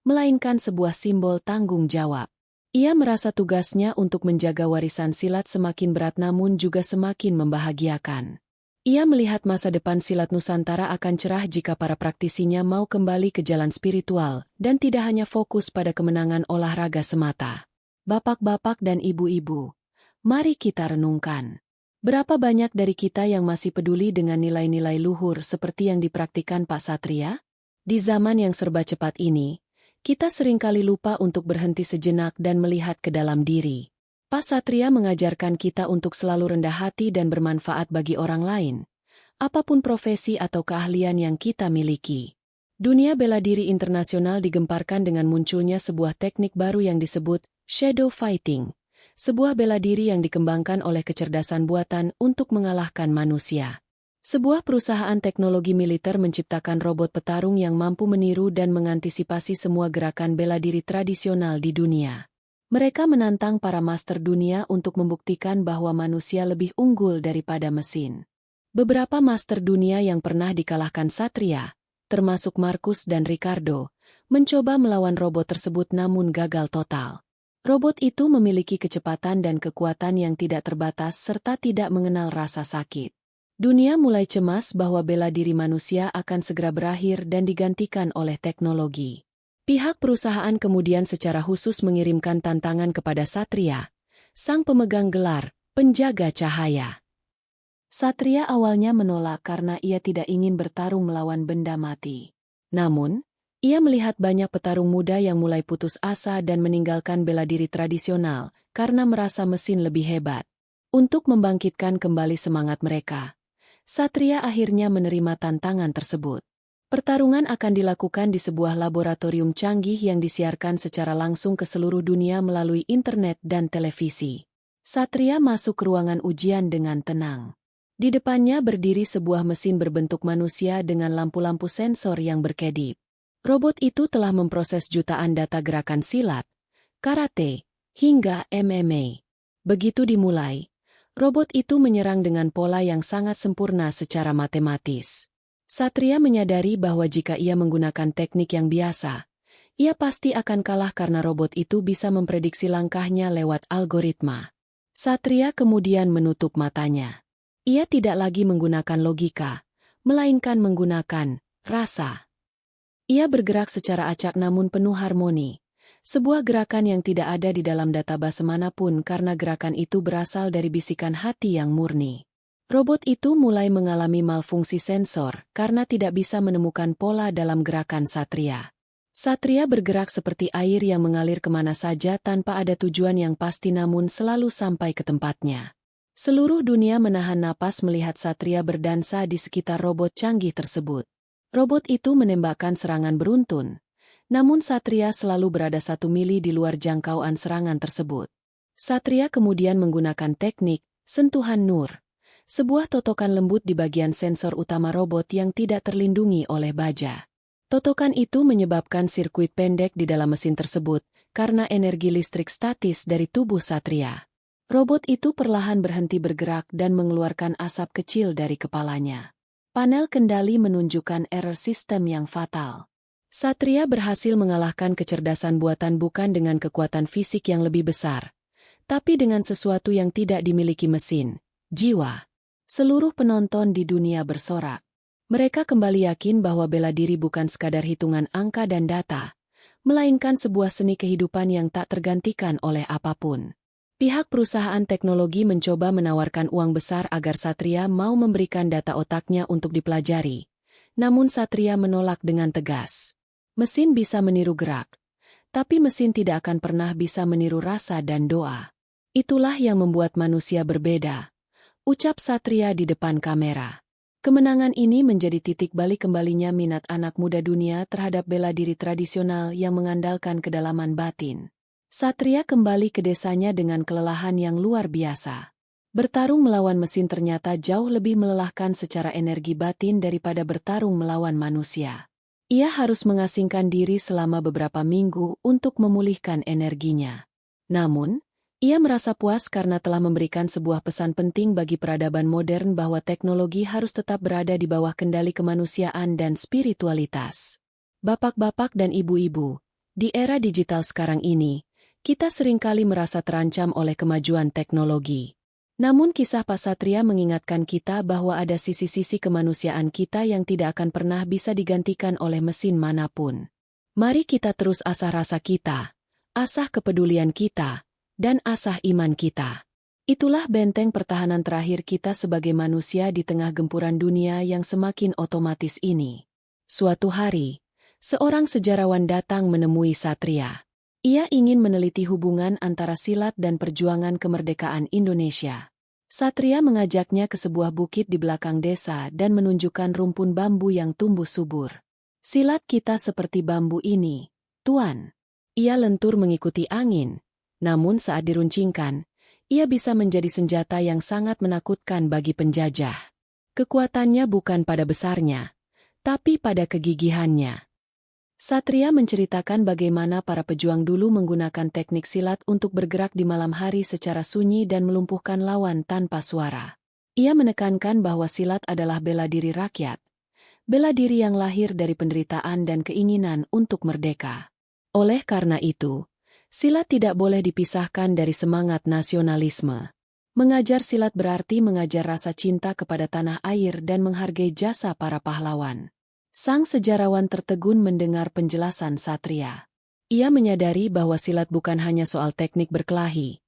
melainkan sebuah simbol tanggung jawab. Ia merasa tugasnya untuk menjaga warisan silat semakin berat namun juga semakin membahagiakan. Ia melihat masa depan silat Nusantara akan cerah jika para praktisinya mau kembali ke jalan spiritual dan tidak hanya fokus pada kemenangan olahraga semata. Bapak-bapak dan ibu-ibu, mari kita renungkan. Berapa banyak dari kita yang masih peduli dengan nilai-nilai luhur seperti yang dipraktikkan Pak Satria? Di zaman yang serba cepat ini, kita seringkali lupa untuk berhenti sejenak dan melihat ke dalam diri. Pak Satria mengajarkan kita untuk selalu rendah hati dan bermanfaat bagi orang lain, apapun profesi atau keahlian yang kita miliki. Dunia bela diri internasional digemparkan dengan munculnya sebuah teknik baru yang disebut shadow fighting, sebuah bela diri yang dikembangkan oleh kecerdasan buatan untuk mengalahkan manusia. Sebuah perusahaan teknologi militer menciptakan robot petarung yang mampu meniru dan mengantisipasi semua gerakan bela diri tradisional di dunia. Mereka menantang para master dunia untuk membuktikan bahwa manusia lebih unggul daripada mesin. Beberapa master dunia yang pernah dikalahkan Satria, termasuk Marcus dan Ricardo, mencoba melawan robot tersebut namun gagal total. Robot itu memiliki kecepatan dan kekuatan yang tidak terbatas serta tidak mengenal rasa sakit. Dunia mulai cemas bahwa bela diri manusia akan segera berakhir dan digantikan oleh teknologi. Pihak perusahaan kemudian secara khusus mengirimkan tantangan kepada Satria, sang pemegang gelar penjaga cahaya. Satria awalnya menolak karena ia tidak ingin bertarung melawan benda mati. Namun, ia melihat banyak petarung muda yang mulai putus asa dan meninggalkan bela diri tradisional karena merasa mesin lebih hebat. Untuk membangkitkan kembali semangat mereka, Satria akhirnya menerima tantangan tersebut. Pertarungan akan dilakukan di sebuah laboratorium canggih yang disiarkan secara langsung ke seluruh dunia melalui internet dan televisi. Satria masuk ke ruangan ujian dengan tenang. Di depannya berdiri sebuah mesin berbentuk manusia dengan lampu-lampu sensor yang berkedip. Robot itu telah memproses jutaan data gerakan silat, karate, hingga MMA. Begitu dimulai, robot itu menyerang dengan pola yang sangat sempurna secara matematis. Satria menyadari bahwa jika ia menggunakan teknik yang biasa, ia pasti akan kalah karena robot itu bisa memprediksi langkahnya lewat algoritma. Satria kemudian menutup matanya. Ia tidak lagi menggunakan logika, melainkan menggunakan rasa. Ia bergerak secara acak namun penuh harmoni. Sebuah gerakan yang tidak ada di dalam database manapun karena gerakan itu berasal dari bisikan hati yang murni. Robot itu mulai mengalami malfungsi sensor karena tidak bisa menemukan pola dalam gerakan Satria. Satria bergerak seperti air yang mengalir kemana saja tanpa ada tujuan yang pasti namun selalu sampai ke tempatnya. Seluruh dunia menahan napas melihat Satria berdansa di sekitar robot canggih tersebut. Robot itu menembakkan serangan beruntun. Namun Satria selalu berada 1 mili di luar jangkauan serangan tersebut. Satria kemudian menggunakan teknik sentuhan nur, sebuah totokan lembut di bagian sensor utama robot yang tidak terlindungi oleh baja. Totokan itu menyebabkan sirkuit pendek di dalam mesin tersebut karena energi listrik statis dari tubuh Satria. Robot itu perlahan berhenti bergerak dan mengeluarkan asap kecil dari kepalanya. Panel kendali menunjukkan error sistem yang fatal. Satria berhasil mengalahkan kecerdasan buatan bukan dengan kekuatan fisik yang lebih besar, tapi dengan sesuatu yang tidak dimiliki mesin, jiwa. Seluruh penonton di dunia bersorak. Mereka kembali yakin bahwa bela diri bukan sekadar hitungan angka dan data, melainkan sebuah seni kehidupan yang tak tergantikan oleh apapun. Pihak perusahaan teknologi mencoba menawarkan uang besar agar Satria mau memberikan data otaknya untuk dipelajari. Namun Satria menolak dengan tegas. Mesin bisa meniru gerak, tapi mesin tidak akan pernah bisa meniru rasa dan doa. Itulah yang membuat manusia berbeda, ucap Satria di depan kamera. Kemenangan ini menjadi titik balik kembalinya minat anak muda dunia terhadap bela diri tradisional yang mengandalkan kedalaman batin. Satria kembali ke desanya dengan kelelahan yang luar biasa. Bertarung melawan mesin ternyata jauh lebih melelahkan secara energi batin daripada bertarung melawan manusia. Ia harus mengasingkan diri selama beberapa minggu untuk memulihkan energinya. Namun, ia merasa puas karena telah memberikan sebuah pesan penting bagi peradaban modern bahwa teknologi harus tetap berada di bawah kendali kemanusiaan dan spiritualitas. Bapak-bapak dan ibu-ibu, di era digital sekarang ini, kita seringkali merasa terancam oleh kemajuan teknologi. Namun kisah Pak Satria mengingatkan kita bahwa ada sisi-sisi kemanusiaan kita yang tidak akan pernah bisa digantikan oleh mesin manapun. Mari kita terus asah rasa kita, asah kepedulian kita, dan asah iman kita. Itulah benteng pertahanan terakhir kita sebagai manusia di tengah gempuran dunia yang semakin otomatis ini. Suatu hari, seorang sejarawan datang menemui Satria. Ia ingin meneliti hubungan antara silat dan perjuangan kemerdekaan Indonesia. Satria mengajaknya ke sebuah bukit di belakang desa dan menunjukkan rumpun bambu yang tumbuh subur. Silat kita seperti bambu ini, Tuan. Ia lentur mengikuti angin, namun saat diruncingkan, ia bisa menjadi senjata yang sangat menakutkan bagi penjajah. Kekuatannya bukan pada besarnya, tapi pada kegigihannya. Satria menceritakan bagaimana para pejuang dulu menggunakan teknik silat untuk bergerak di malam hari secara sunyi dan melumpuhkan lawan tanpa suara. Ia menekankan bahwa silat adalah bela diri rakyat, bela diri yang lahir dari penderitaan dan keinginan untuk merdeka. Oleh karena itu, silat tidak boleh dipisahkan dari semangat nasionalisme. Mengajar silat berarti mengajar rasa cinta kepada tanah air dan menghargai jasa para pahlawan. Sang sejarawan tertegun mendengar penjelasan Satria. Ia menyadari bahwa silat bukan hanya soal teknik berkelahi,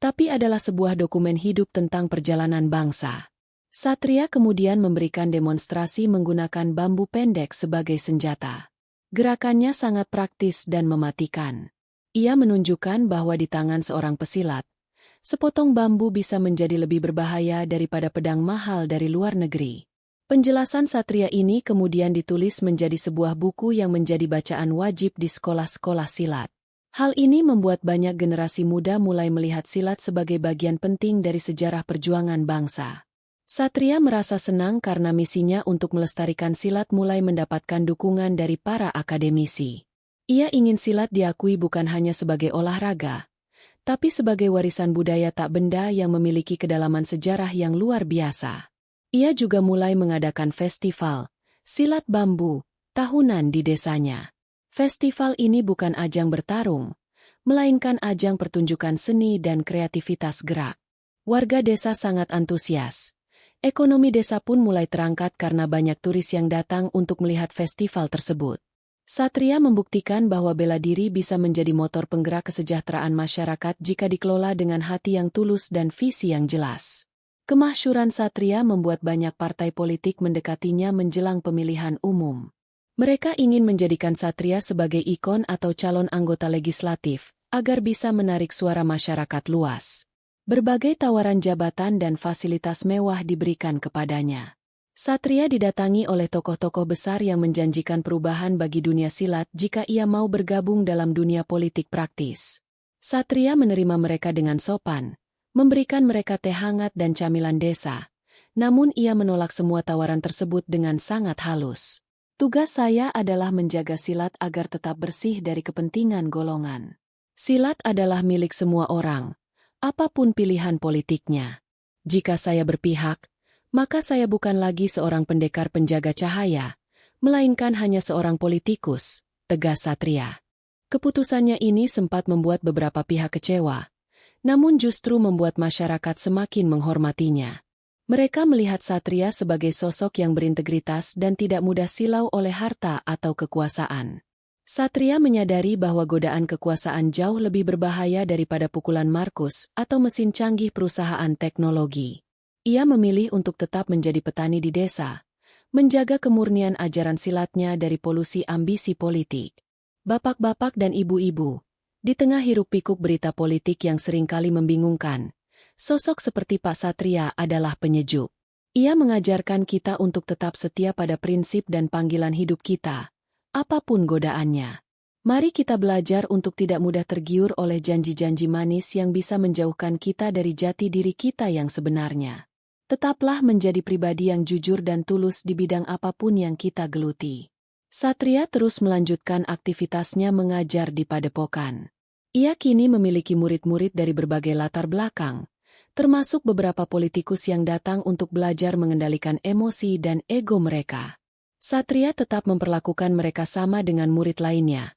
tapi adalah sebuah dokumen hidup tentang perjalanan bangsa. Satria kemudian memberikan demonstrasi menggunakan bambu pendek sebagai senjata. Gerakannya sangat praktis dan mematikan. Ia menunjukkan bahwa di tangan seorang pesilat, sepotong bambu bisa menjadi lebih berbahaya daripada pedang mahal dari luar negeri. Penjelasan Satria ini kemudian ditulis menjadi sebuah buku yang menjadi bacaan wajib di sekolah-sekolah silat. Hal ini membuat banyak generasi muda mulai melihat silat sebagai bagian penting dari sejarah perjuangan bangsa. Satria merasa senang karena misinya untuk melestarikan silat mulai mendapatkan dukungan dari para akademisi. Ia ingin silat diakui bukan hanya sebagai olahraga, tapi sebagai warisan budaya tak benda yang memiliki kedalaman sejarah yang luar biasa. Ia juga mulai mengadakan festival silat bambu tahunan di desanya. Festival ini bukan ajang bertarung, melainkan ajang pertunjukan seni dan kreativitas gerak. Warga desa sangat antusias. Ekonomi desa pun mulai terangkat karena banyak turis yang datang untuk melihat festival tersebut. Satria membuktikan bahwa bela diri bisa menjadi motor penggerak kesejahteraan masyarakat jika dikelola dengan hati yang tulus dan visi yang jelas. Kemasyhuran Satria membuat banyak partai politik mendekatinya menjelang pemilihan umum. Mereka ingin menjadikan Satria sebagai ikon atau calon anggota legislatif, agar bisa menarik suara masyarakat luas. Berbagai tawaran jabatan dan fasilitas mewah diberikan kepadanya. Satria didatangi oleh tokoh-tokoh besar yang menjanjikan perubahan bagi dunia silat jika ia mau bergabung dalam dunia politik praktis. Satria menerima mereka dengan sopan, memberikan mereka teh hangat dan camilan desa, namun ia menolak semua tawaran tersebut dengan sangat halus. Tugas saya adalah menjaga silat agar tetap bersih dari kepentingan golongan. Silat adalah milik semua orang, apapun pilihan politiknya. Jika saya berpihak, Maka saya bukan lagi seorang pendekar penjaga cahaya, melainkan hanya seorang politikus, tegas Satria. Keputusannya ini sempat membuat beberapa pihak kecewa, namun justru membuat masyarakat semakin menghormatinya. Mereka melihat Satria sebagai sosok yang berintegritas dan tidak mudah silau oleh harta atau kekuasaan. Satria menyadari bahwa godaan kekuasaan jauh lebih berbahaya daripada pukulan Markus atau mesin canggih perusahaan teknologi. Ia memilih untuk tetap menjadi petani di desa, menjaga kemurnian ajaran silatnya dari polusi ambisi politik. Bapak-bapak dan ibu-ibu, di tengah hiruk-pikuk berita politik yang seringkali membingungkan, sosok seperti Pak Satria adalah penyejuk. Ia mengajarkan kita untuk tetap setia pada prinsip dan panggilan hidup kita, apapun godaannya. Mari kita belajar untuk tidak mudah tergiur oleh janji-janji manis yang bisa menjauhkan kita dari jati diri kita yang sebenarnya. Tetaplah menjadi pribadi yang jujur dan tulus di bidang apapun yang kita geluti. Satria terus melanjutkan aktivitasnya mengajar di padepokan. Ia kini memiliki murid-murid dari berbagai latar belakang, termasuk beberapa politikus yang datang untuk belajar mengendalikan emosi dan ego mereka. Satria tetap memperlakukan mereka sama dengan murid lainnya.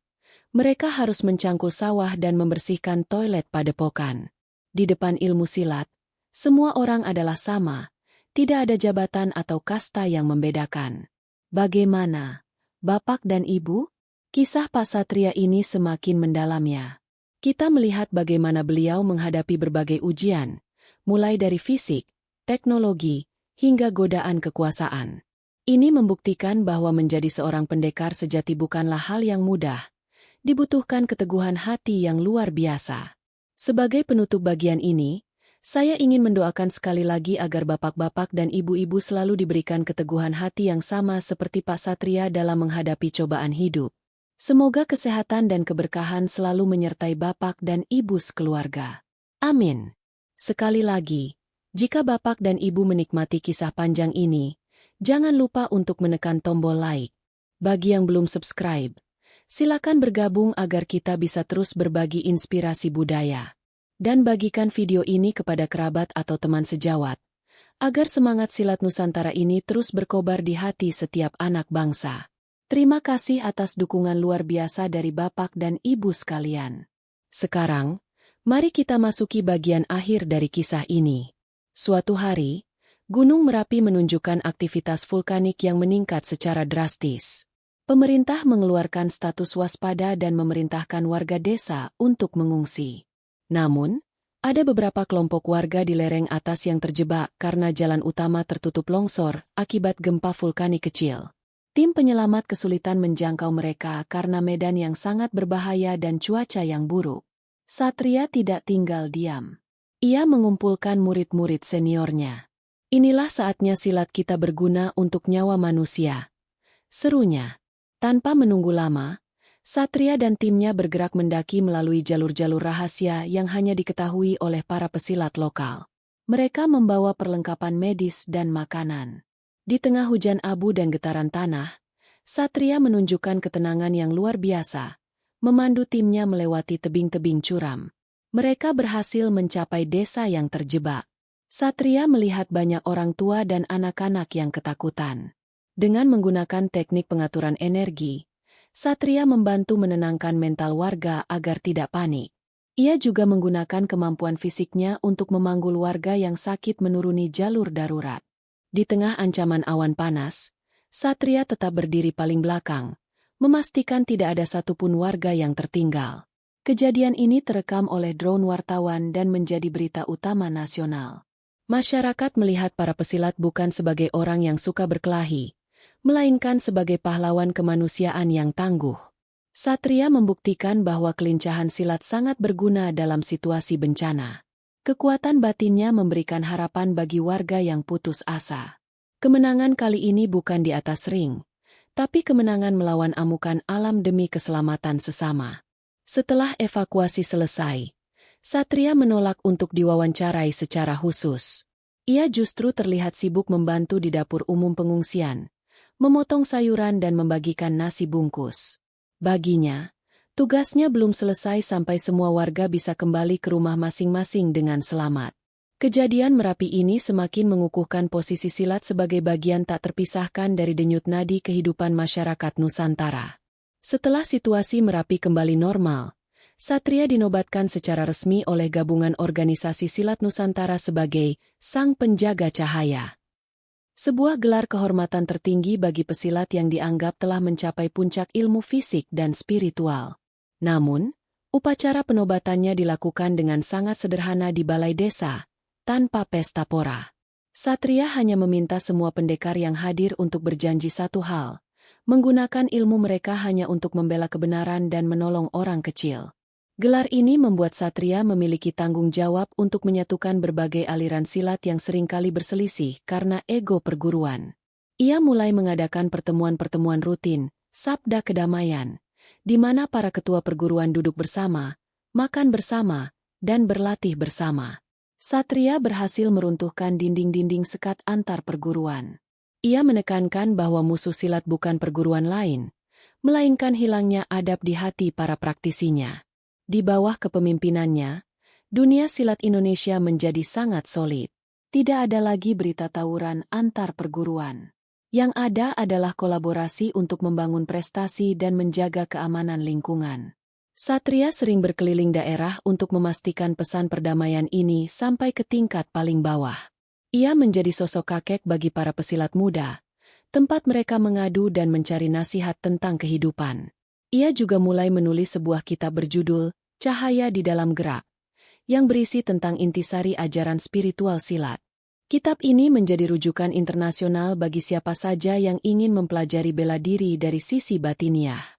Mereka harus mencangkul sawah dan membersihkan toilet padepokan. Di depan ilmu silat, semua orang adalah sama, tidak ada jabatan atau kasta yang membedakan. Bagaimana, Bapak dan Ibu? Kisah Pak Satria ini semakin mendalamnya. Kita melihat bagaimana beliau menghadapi berbagai ujian, mulai dari fisik, teknologi, hingga godaan kekuasaan. Ini membuktikan bahwa menjadi seorang pendekar sejati bukanlah hal yang mudah, dibutuhkan keteguhan hati yang luar biasa. Sebagai penutup bagian ini, saya ingin mendoakan sekali lagi agar bapak-bapak dan ibu-ibu selalu diberikan keteguhan hati yang sama seperti Pak Satria dalam menghadapi cobaan hidup. Semoga kesehatan dan keberkahan selalu menyertai bapak dan ibu sekeluarga. Amin. Sekali lagi, jika bapak dan ibu menikmati kisah panjang ini, jangan lupa untuk menekan tombol like. Bagi yang belum subscribe, silakan bergabung agar kita bisa terus berbagi inspirasi budaya. Dan bagikan video ini kepada kerabat atau teman sejawat, agar semangat silat Nusantara ini terus berkobar di hati setiap anak bangsa. Terima kasih atas dukungan luar biasa dari Bapak dan Ibu sekalian. Sekarang, mari kita masuki bagian akhir dari kisah ini. Suatu hari, Gunung Merapi menunjukkan aktivitas vulkanik yang meningkat secara drastis. Pemerintah mengeluarkan status waspada dan memerintahkan warga desa untuk mengungsi. Namun, ada beberapa kelompok warga di lereng atas yang terjebak karena jalan utama tertutup longsor akibat gempa vulkanik kecil. Tim penyelamat kesulitan menjangkau mereka karena medan yang sangat berbahaya dan cuaca yang buruk. Satria tidak tinggal diam. Ia mengumpulkan murid-murid seniornya. Inilah saatnya silat kita berguna untuk nyawa manusia, serunya. Tanpa menunggu lama, Satria dan timnya bergerak mendaki melalui jalur-jalur rahasia yang hanya diketahui oleh para pesilat lokal. Mereka membawa perlengkapan medis dan makanan. Di tengah hujan abu dan getaran tanah, Satria menunjukkan ketenangan yang luar biasa, memandu timnya melewati tebing-tebing curam. Mereka berhasil mencapai desa yang terjebak. Satria melihat banyak orang tua dan anak-anak yang ketakutan. Dengan menggunakan teknik pengaturan energi, Satria membantu menenangkan mental warga agar tidak panik. Ia juga menggunakan kemampuan fisiknya untuk memanggul warga yang sakit menuruni jalur darurat. Di tengah ancaman awan panas, Satria tetap berdiri paling belakang, memastikan tidak ada satupun warga yang tertinggal. Kejadian ini terekam oleh drone wartawan dan menjadi berita utama nasional. Masyarakat melihat para pesilat bukan sebagai orang yang suka berkelahi, melainkan sebagai pahlawan kemanusiaan yang tangguh. Satria membuktikan bahwa kelincahan silat sangat berguna dalam situasi bencana. Kekuatan batinnya memberikan harapan bagi warga yang putus asa. Kemenangan kali ini bukan di atas ring, tapi kemenangan melawan amukan alam demi keselamatan sesama. Setelah evakuasi selesai, Satria menolak untuk diwawancarai secara khusus. Ia justru terlihat sibuk membantu di dapur umum pengungsian, memotong sayuran dan membagikan nasi bungkus. Baginya, tugasnya belum selesai sampai semua warga bisa kembali ke rumah masing-masing dengan selamat. Kejadian Merapi ini semakin mengukuhkan posisi silat sebagai bagian tak terpisahkan dari denyut nadi kehidupan masyarakat Nusantara. Setelah situasi Merapi kembali normal, Satria dinobatkan secara resmi oleh Gabungan Organisasi Silat Nusantara sebagai Sang Penjaga Cahaya. Sebuah gelar kehormatan tertinggi bagi pesilat yang dianggap telah mencapai puncak ilmu fisik dan spiritual. Namun, upacara penobatannya dilakukan dengan sangat sederhana di balai desa, tanpa pesta pora. Satria hanya meminta semua pendekar yang hadir untuk berjanji satu hal, menggunakan ilmu mereka hanya untuk membela kebenaran dan menolong orang kecil. Gelar ini membuat Satria memiliki tanggung jawab untuk menyatukan berbagai aliran silat yang seringkali berselisih karena ego perguruan. Ia mulai mengadakan pertemuan-pertemuan rutin, Sabda Kedamaian, di mana para ketua perguruan duduk bersama, makan bersama, dan berlatih bersama. Satria berhasil meruntuhkan dinding-dinding sekat antar perguruan. Ia menekankan bahwa musuh silat bukan perguruan lain, melainkan hilangnya adab di hati para praktisinya. Di bawah kepemimpinannya, dunia silat Indonesia menjadi sangat solid. Tidak ada lagi berita tawuran antar perguruan. Yang ada adalah kolaborasi untuk membangun prestasi dan menjaga keamanan lingkungan. Satria sering berkeliling daerah untuk memastikan pesan perdamaian ini sampai ke tingkat paling bawah. Ia menjadi sosok kakek bagi para pesilat muda, tempat mereka mengadu dan mencari nasihat tentang kehidupan. Ia juga mulai menulis sebuah kitab berjudul Cahaya di Dalam Gerak, yang berisi tentang intisari ajaran spiritual silat. Kitab ini menjadi rujukan internasional bagi siapa saja yang ingin mempelajari bela diri dari sisi batiniah.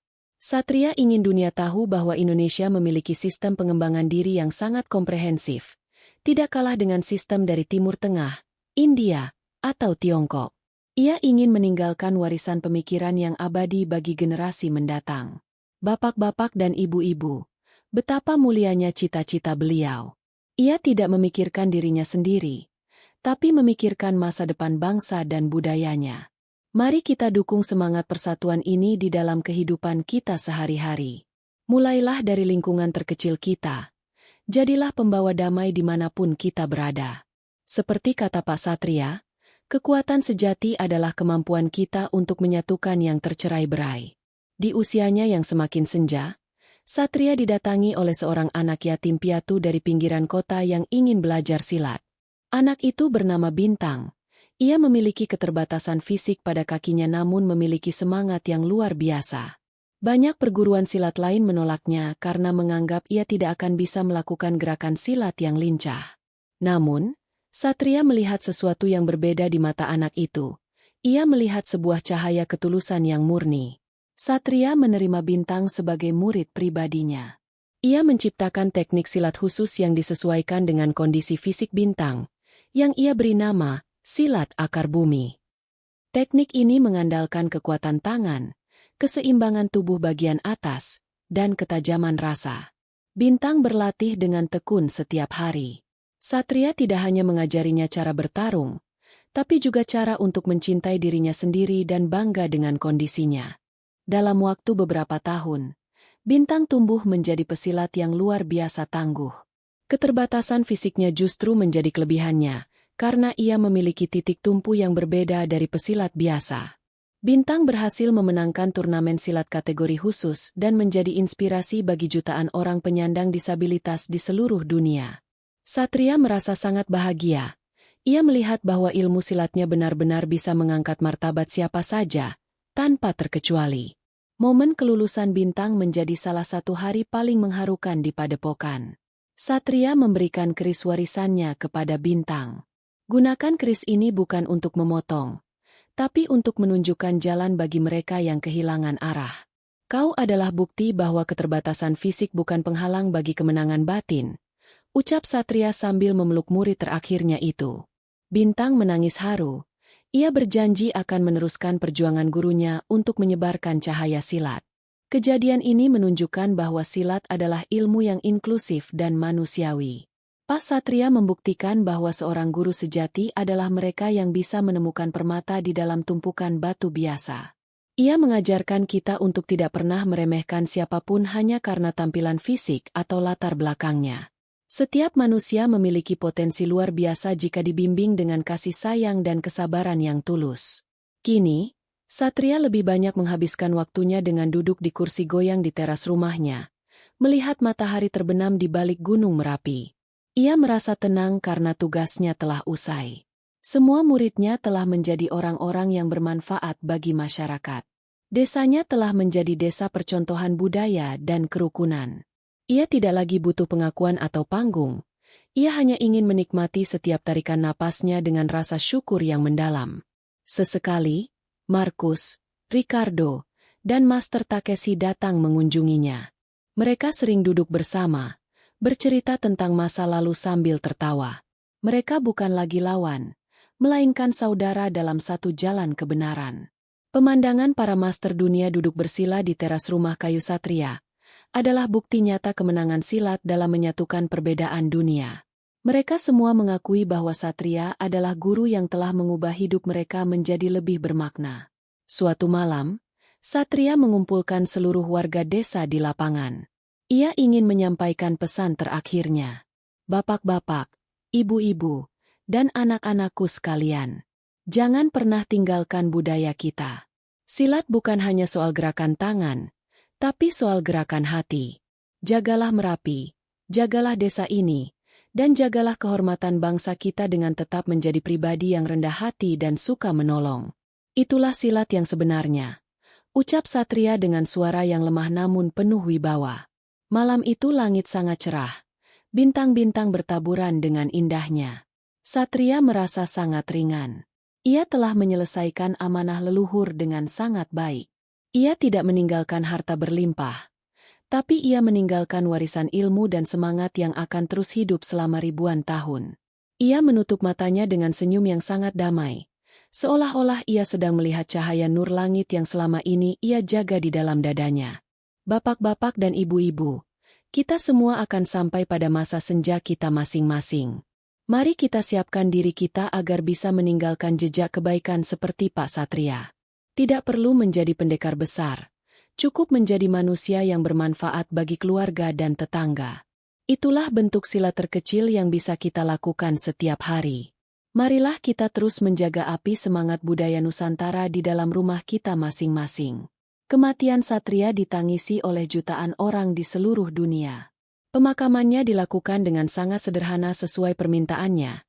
Satria ingin dunia tahu bahwa Indonesia memiliki sistem pengembangan diri yang sangat komprehensif, tidak kalah dengan sistem dari Timur Tengah, India, atau Tiongkok. Ia ingin meninggalkan warisan pemikiran yang abadi bagi generasi mendatang. Bapak-bapak dan ibu-ibu, betapa mulianya cita-cita beliau. Ia tidak memikirkan dirinya sendiri, tapi memikirkan masa depan bangsa dan budayanya. Mari kita dukung semangat persatuan ini di dalam kehidupan kita sehari-hari. Mulailah dari lingkungan terkecil kita. Jadilah pembawa damai dimanapun kita berada. Seperti kata Pak Satria, kekuatan sejati adalah kemampuan kita untuk menyatukan yang tercerai-berai. Di usianya yang semakin senja, Satria didatangi oleh seorang anak yatim piatu dari pinggiran kota yang ingin belajar silat. Anak itu bernama Bintang. Ia memiliki keterbatasan fisik pada kakinya namun memiliki semangat yang luar biasa. Banyak perguruan silat lain menolaknya karena menganggap ia tidak akan bisa melakukan gerakan silat yang lincah. Namun, Satria melihat sesuatu yang berbeda di mata anak itu. Ia melihat sebuah cahaya ketulusan yang murni. Satria menerima Bintang sebagai murid pribadinya. Ia menciptakan teknik silat khusus yang disesuaikan dengan kondisi fisik Bintang, yang ia beri nama Silat Akar Bumi. Teknik ini mengandalkan kekuatan tangan, keseimbangan tubuh bagian atas, dan ketajaman rasa. Bintang berlatih dengan tekun setiap hari. Satria tidak hanya mengajarinya cara bertarung, tapi juga cara untuk mencintai dirinya sendiri dan bangga dengan kondisinya. Dalam waktu beberapa tahun, Bintang tumbuh menjadi pesilat yang luar biasa tangguh. Keterbatasan fisiknya justru menjadi kelebihannya, karena ia memiliki titik tumpu yang berbeda dari pesilat biasa. Bintang berhasil memenangkan turnamen silat kategori khusus dan menjadi inspirasi bagi jutaan orang penyandang disabilitas di seluruh dunia. Satria merasa sangat bahagia. Ia melihat bahwa ilmu silatnya benar-benar bisa mengangkat martabat siapa saja, tanpa terkecuali. Momen kelulusan Bintang menjadi salah satu hari paling mengharukan di Padepokan. Satria memberikan keris warisannya kepada Bintang. Gunakan keris ini bukan untuk memotong, tapi untuk menunjukkan jalan bagi mereka yang kehilangan arah. Kau adalah bukti bahwa keterbatasan fisik bukan penghalang bagi kemenangan batin, ucap Satria sambil memeluk murid terakhirnya itu. Bintang menangis haru. Ia berjanji akan meneruskan perjuangan gurunya untuk menyebarkan cahaya silat. Kejadian ini menunjukkan bahwa silat adalah ilmu yang inklusif dan manusiawi. Pak Satria membuktikan bahwa seorang guru sejati adalah mereka yang bisa menemukan permata di dalam tumpukan batu biasa. Ia mengajarkan kita untuk tidak pernah meremehkan siapapun hanya karena tampilan fisik atau latar belakangnya. Setiap manusia memiliki potensi luar biasa jika dibimbing dengan kasih sayang dan kesabaran yang tulus. Kini, Satria lebih banyak menghabiskan waktunya dengan duduk di kursi goyang di teras rumahnya, melihat matahari terbenam di balik Gunung Merapi. Ia merasa tenang karena tugasnya telah usai. Semua muridnya telah menjadi orang-orang yang bermanfaat bagi masyarakat. Desanya telah menjadi desa percontohan budaya dan kerukunan. Ia tidak lagi butuh pengakuan atau panggung. Ia hanya ingin menikmati setiap tarikan napasnya dengan rasa syukur yang mendalam. Sesekali, Markus, Ricardo, dan Master Takeshi datang mengunjunginya. Mereka sering duduk bersama, bercerita tentang masa lalu sambil tertawa. Mereka bukan lagi lawan, melainkan saudara dalam satu jalan kebenaran. Pemandangan para master dunia duduk bersila di teras rumah kayu Satria adalah bukti nyata kemenangan silat dalam menyatukan perbedaan dunia. Mereka semua mengakui bahwa Satria adalah guru yang telah mengubah hidup mereka menjadi lebih bermakna. Suatu malam, Satria mengumpulkan seluruh warga desa di lapangan. Ia ingin menyampaikan pesan terakhirnya. Bapak-bapak, ibu-ibu, dan anak-anakku sekalian, jangan pernah tinggalkan budaya kita. Silat bukan hanya soal gerakan tangan, tapi soal gerakan hati. Jagalah Merapi, jagalah desa ini, dan jagalah kehormatan bangsa kita dengan tetap menjadi pribadi yang rendah hati dan suka menolong. Itulah silat yang sebenarnya, ucap Satria dengan suara yang lemah namun penuh wibawa. Malam itu langit sangat cerah, bintang-bintang bertaburan dengan indahnya. Satria merasa sangat ringan. Ia telah menyelesaikan amanah leluhur dengan sangat baik. Ia tidak meninggalkan harta berlimpah, tapi ia meninggalkan warisan ilmu dan semangat yang akan terus hidup selama ribuan tahun. Ia menutup matanya dengan senyum yang sangat damai, seolah-olah ia sedang melihat cahaya nur langit yang selama ini ia jaga di dalam dadanya. Bapak-bapak dan ibu-ibu, kita semua akan sampai pada masa senja kita masing-masing. Mari kita siapkan diri kita agar bisa meninggalkan jejak kebaikan seperti Pak Satria. Tidak perlu menjadi pendekar besar, cukup menjadi manusia yang bermanfaat bagi keluarga dan tetangga. Itulah bentuk silat terkecil yang bisa kita lakukan setiap hari. Marilah kita terus menjaga api semangat budaya Nusantara di dalam rumah kita masing-masing. Kematian Satria ditangisi oleh jutaan orang di seluruh dunia. Pemakamannya dilakukan dengan sangat sederhana sesuai permintaannya.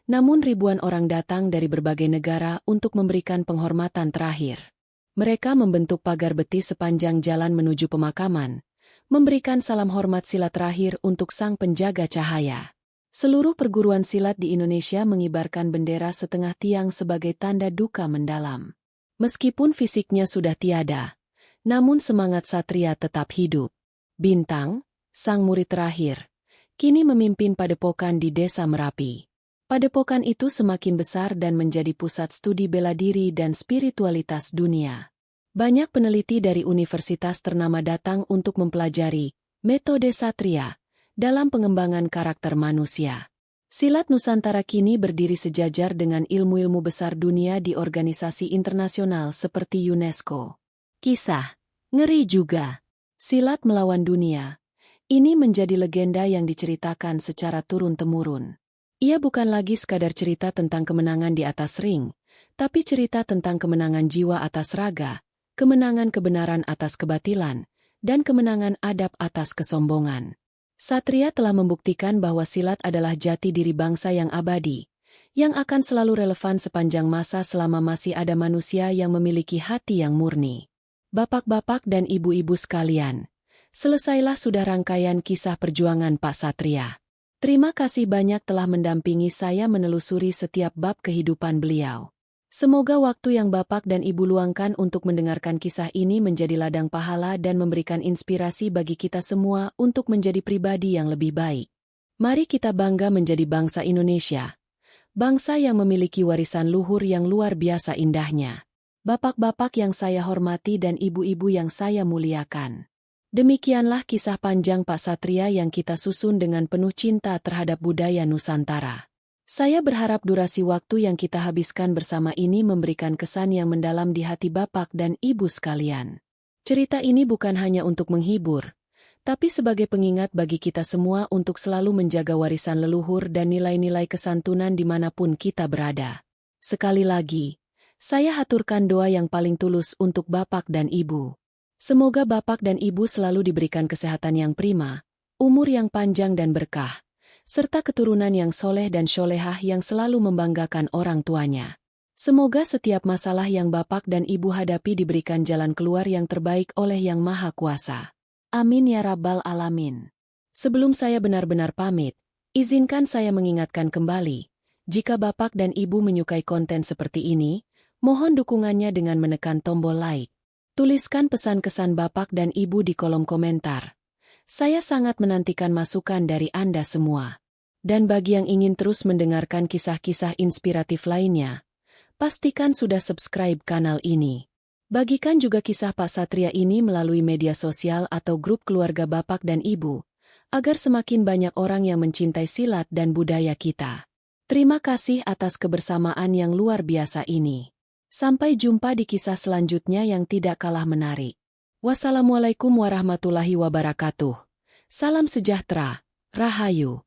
Namun ribuan orang datang dari berbagai negara untuk memberikan penghormatan terakhir. Mereka membentuk pagar beti sepanjang jalan menuju pemakaman, memberikan salam hormat silat terakhir untuk sang penjaga cahaya. Seluruh perguruan silat di Indonesia mengibarkan bendera setengah tiang sebagai tanda duka mendalam. Meskipun fisiknya sudah tiada, namun semangat Satria tetap hidup. Bintang, sang murid terakhir, kini memimpin padepokan di Desa Merapi. Padepokan itu semakin besar dan menjadi pusat studi bela diri dan spiritualitas dunia. Banyak peneliti dari universitas ternama datang untuk mempelajari metode Satria dalam pengembangan karakter manusia. Silat Nusantara kini berdiri sejajar dengan ilmu-ilmu besar dunia di organisasi internasional seperti UNESCO. Kisah ngeri juga. Silat melawan dunia. Ini menjadi legenda yang diceritakan secara turun-temurun. Ia bukan lagi sekadar cerita tentang kemenangan di atas ring, tapi cerita tentang kemenangan jiwa atas raga, kemenangan kebenaran atas kebatilan, dan kemenangan adab atas kesombongan. Satria telah membuktikan bahwa silat adalah jati diri bangsa yang abadi, yang akan selalu relevan sepanjang masa selama masih ada manusia yang memiliki hati yang murni. Bapak-bapak dan ibu-ibu sekalian, selesailah sudah rangkaian kisah perjuangan Pak Satria. Terima kasih banyak telah mendampingi saya menelusuri setiap bab kehidupan beliau. Semoga waktu yang Bapak dan Ibu luangkan untuk mendengarkan kisah ini menjadi ladang pahala dan memberikan inspirasi bagi kita semua untuk menjadi pribadi yang lebih baik. Mari kita bangga menjadi bangsa Indonesia. Bangsa yang memiliki warisan luhur yang luar biasa indahnya. Bapak-bapak yang saya hormati dan ibu-ibu yang saya muliakan. Demikianlah kisah panjang Pak Satria yang kita susun dengan penuh cinta terhadap budaya Nusantara. Saya berharap durasi waktu yang kita habiskan bersama ini memberikan kesan yang mendalam di hati Bapak dan Ibu sekalian. Cerita ini bukan hanya untuk menghibur, tapi sebagai pengingat bagi kita semua untuk selalu menjaga warisan leluhur dan nilai-nilai kesantunan dimanapun kita berada. Sekali lagi, saya haturkan doa yang paling tulus untuk Bapak dan Ibu. Semoga Bapak dan Ibu selalu diberikan kesehatan yang prima, umur yang panjang dan berkah, serta keturunan yang soleh dan solehah yang selalu membanggakan orang tuanya. Semoga setiap masalah yang Bapak dan Ibu hadapi diberikan jalan keluar yang terbaik oleh Yang Maha Kuasa. Amin ya Rabbal Alamin. Sebelum saya benar-benar pamit, izinkan saya mengingatkan kembali, jika Bapak dan Ibu menyukai konten seperti ini, mohon dukungannya dengan menekan tombol like. Tuliskan pesan-kesan Bapak dan Ibu di kolom komentar. Saya sangat menantikan masukan dari Anda semua. Dan bagi yang ingin terus mendengarkan kisah-kisah inspiratif lainnya, pastikan sudah subscribe kanal ini. Bagikan juga kisah Pak Satria ini melalui media sosial atau grup keluarga Bapak dan Ibu, agar semakin banyak orang yang mencintai silat dan budaya kita. Terima kasih atas kebersamaan yang luar biasa ini. Sampai jumpa di kisah selanjutnya yang tidak kalah menarik. Wassalamualaikum warahmatullahi wabarakatuh. Salam sejahtera, Rahayu.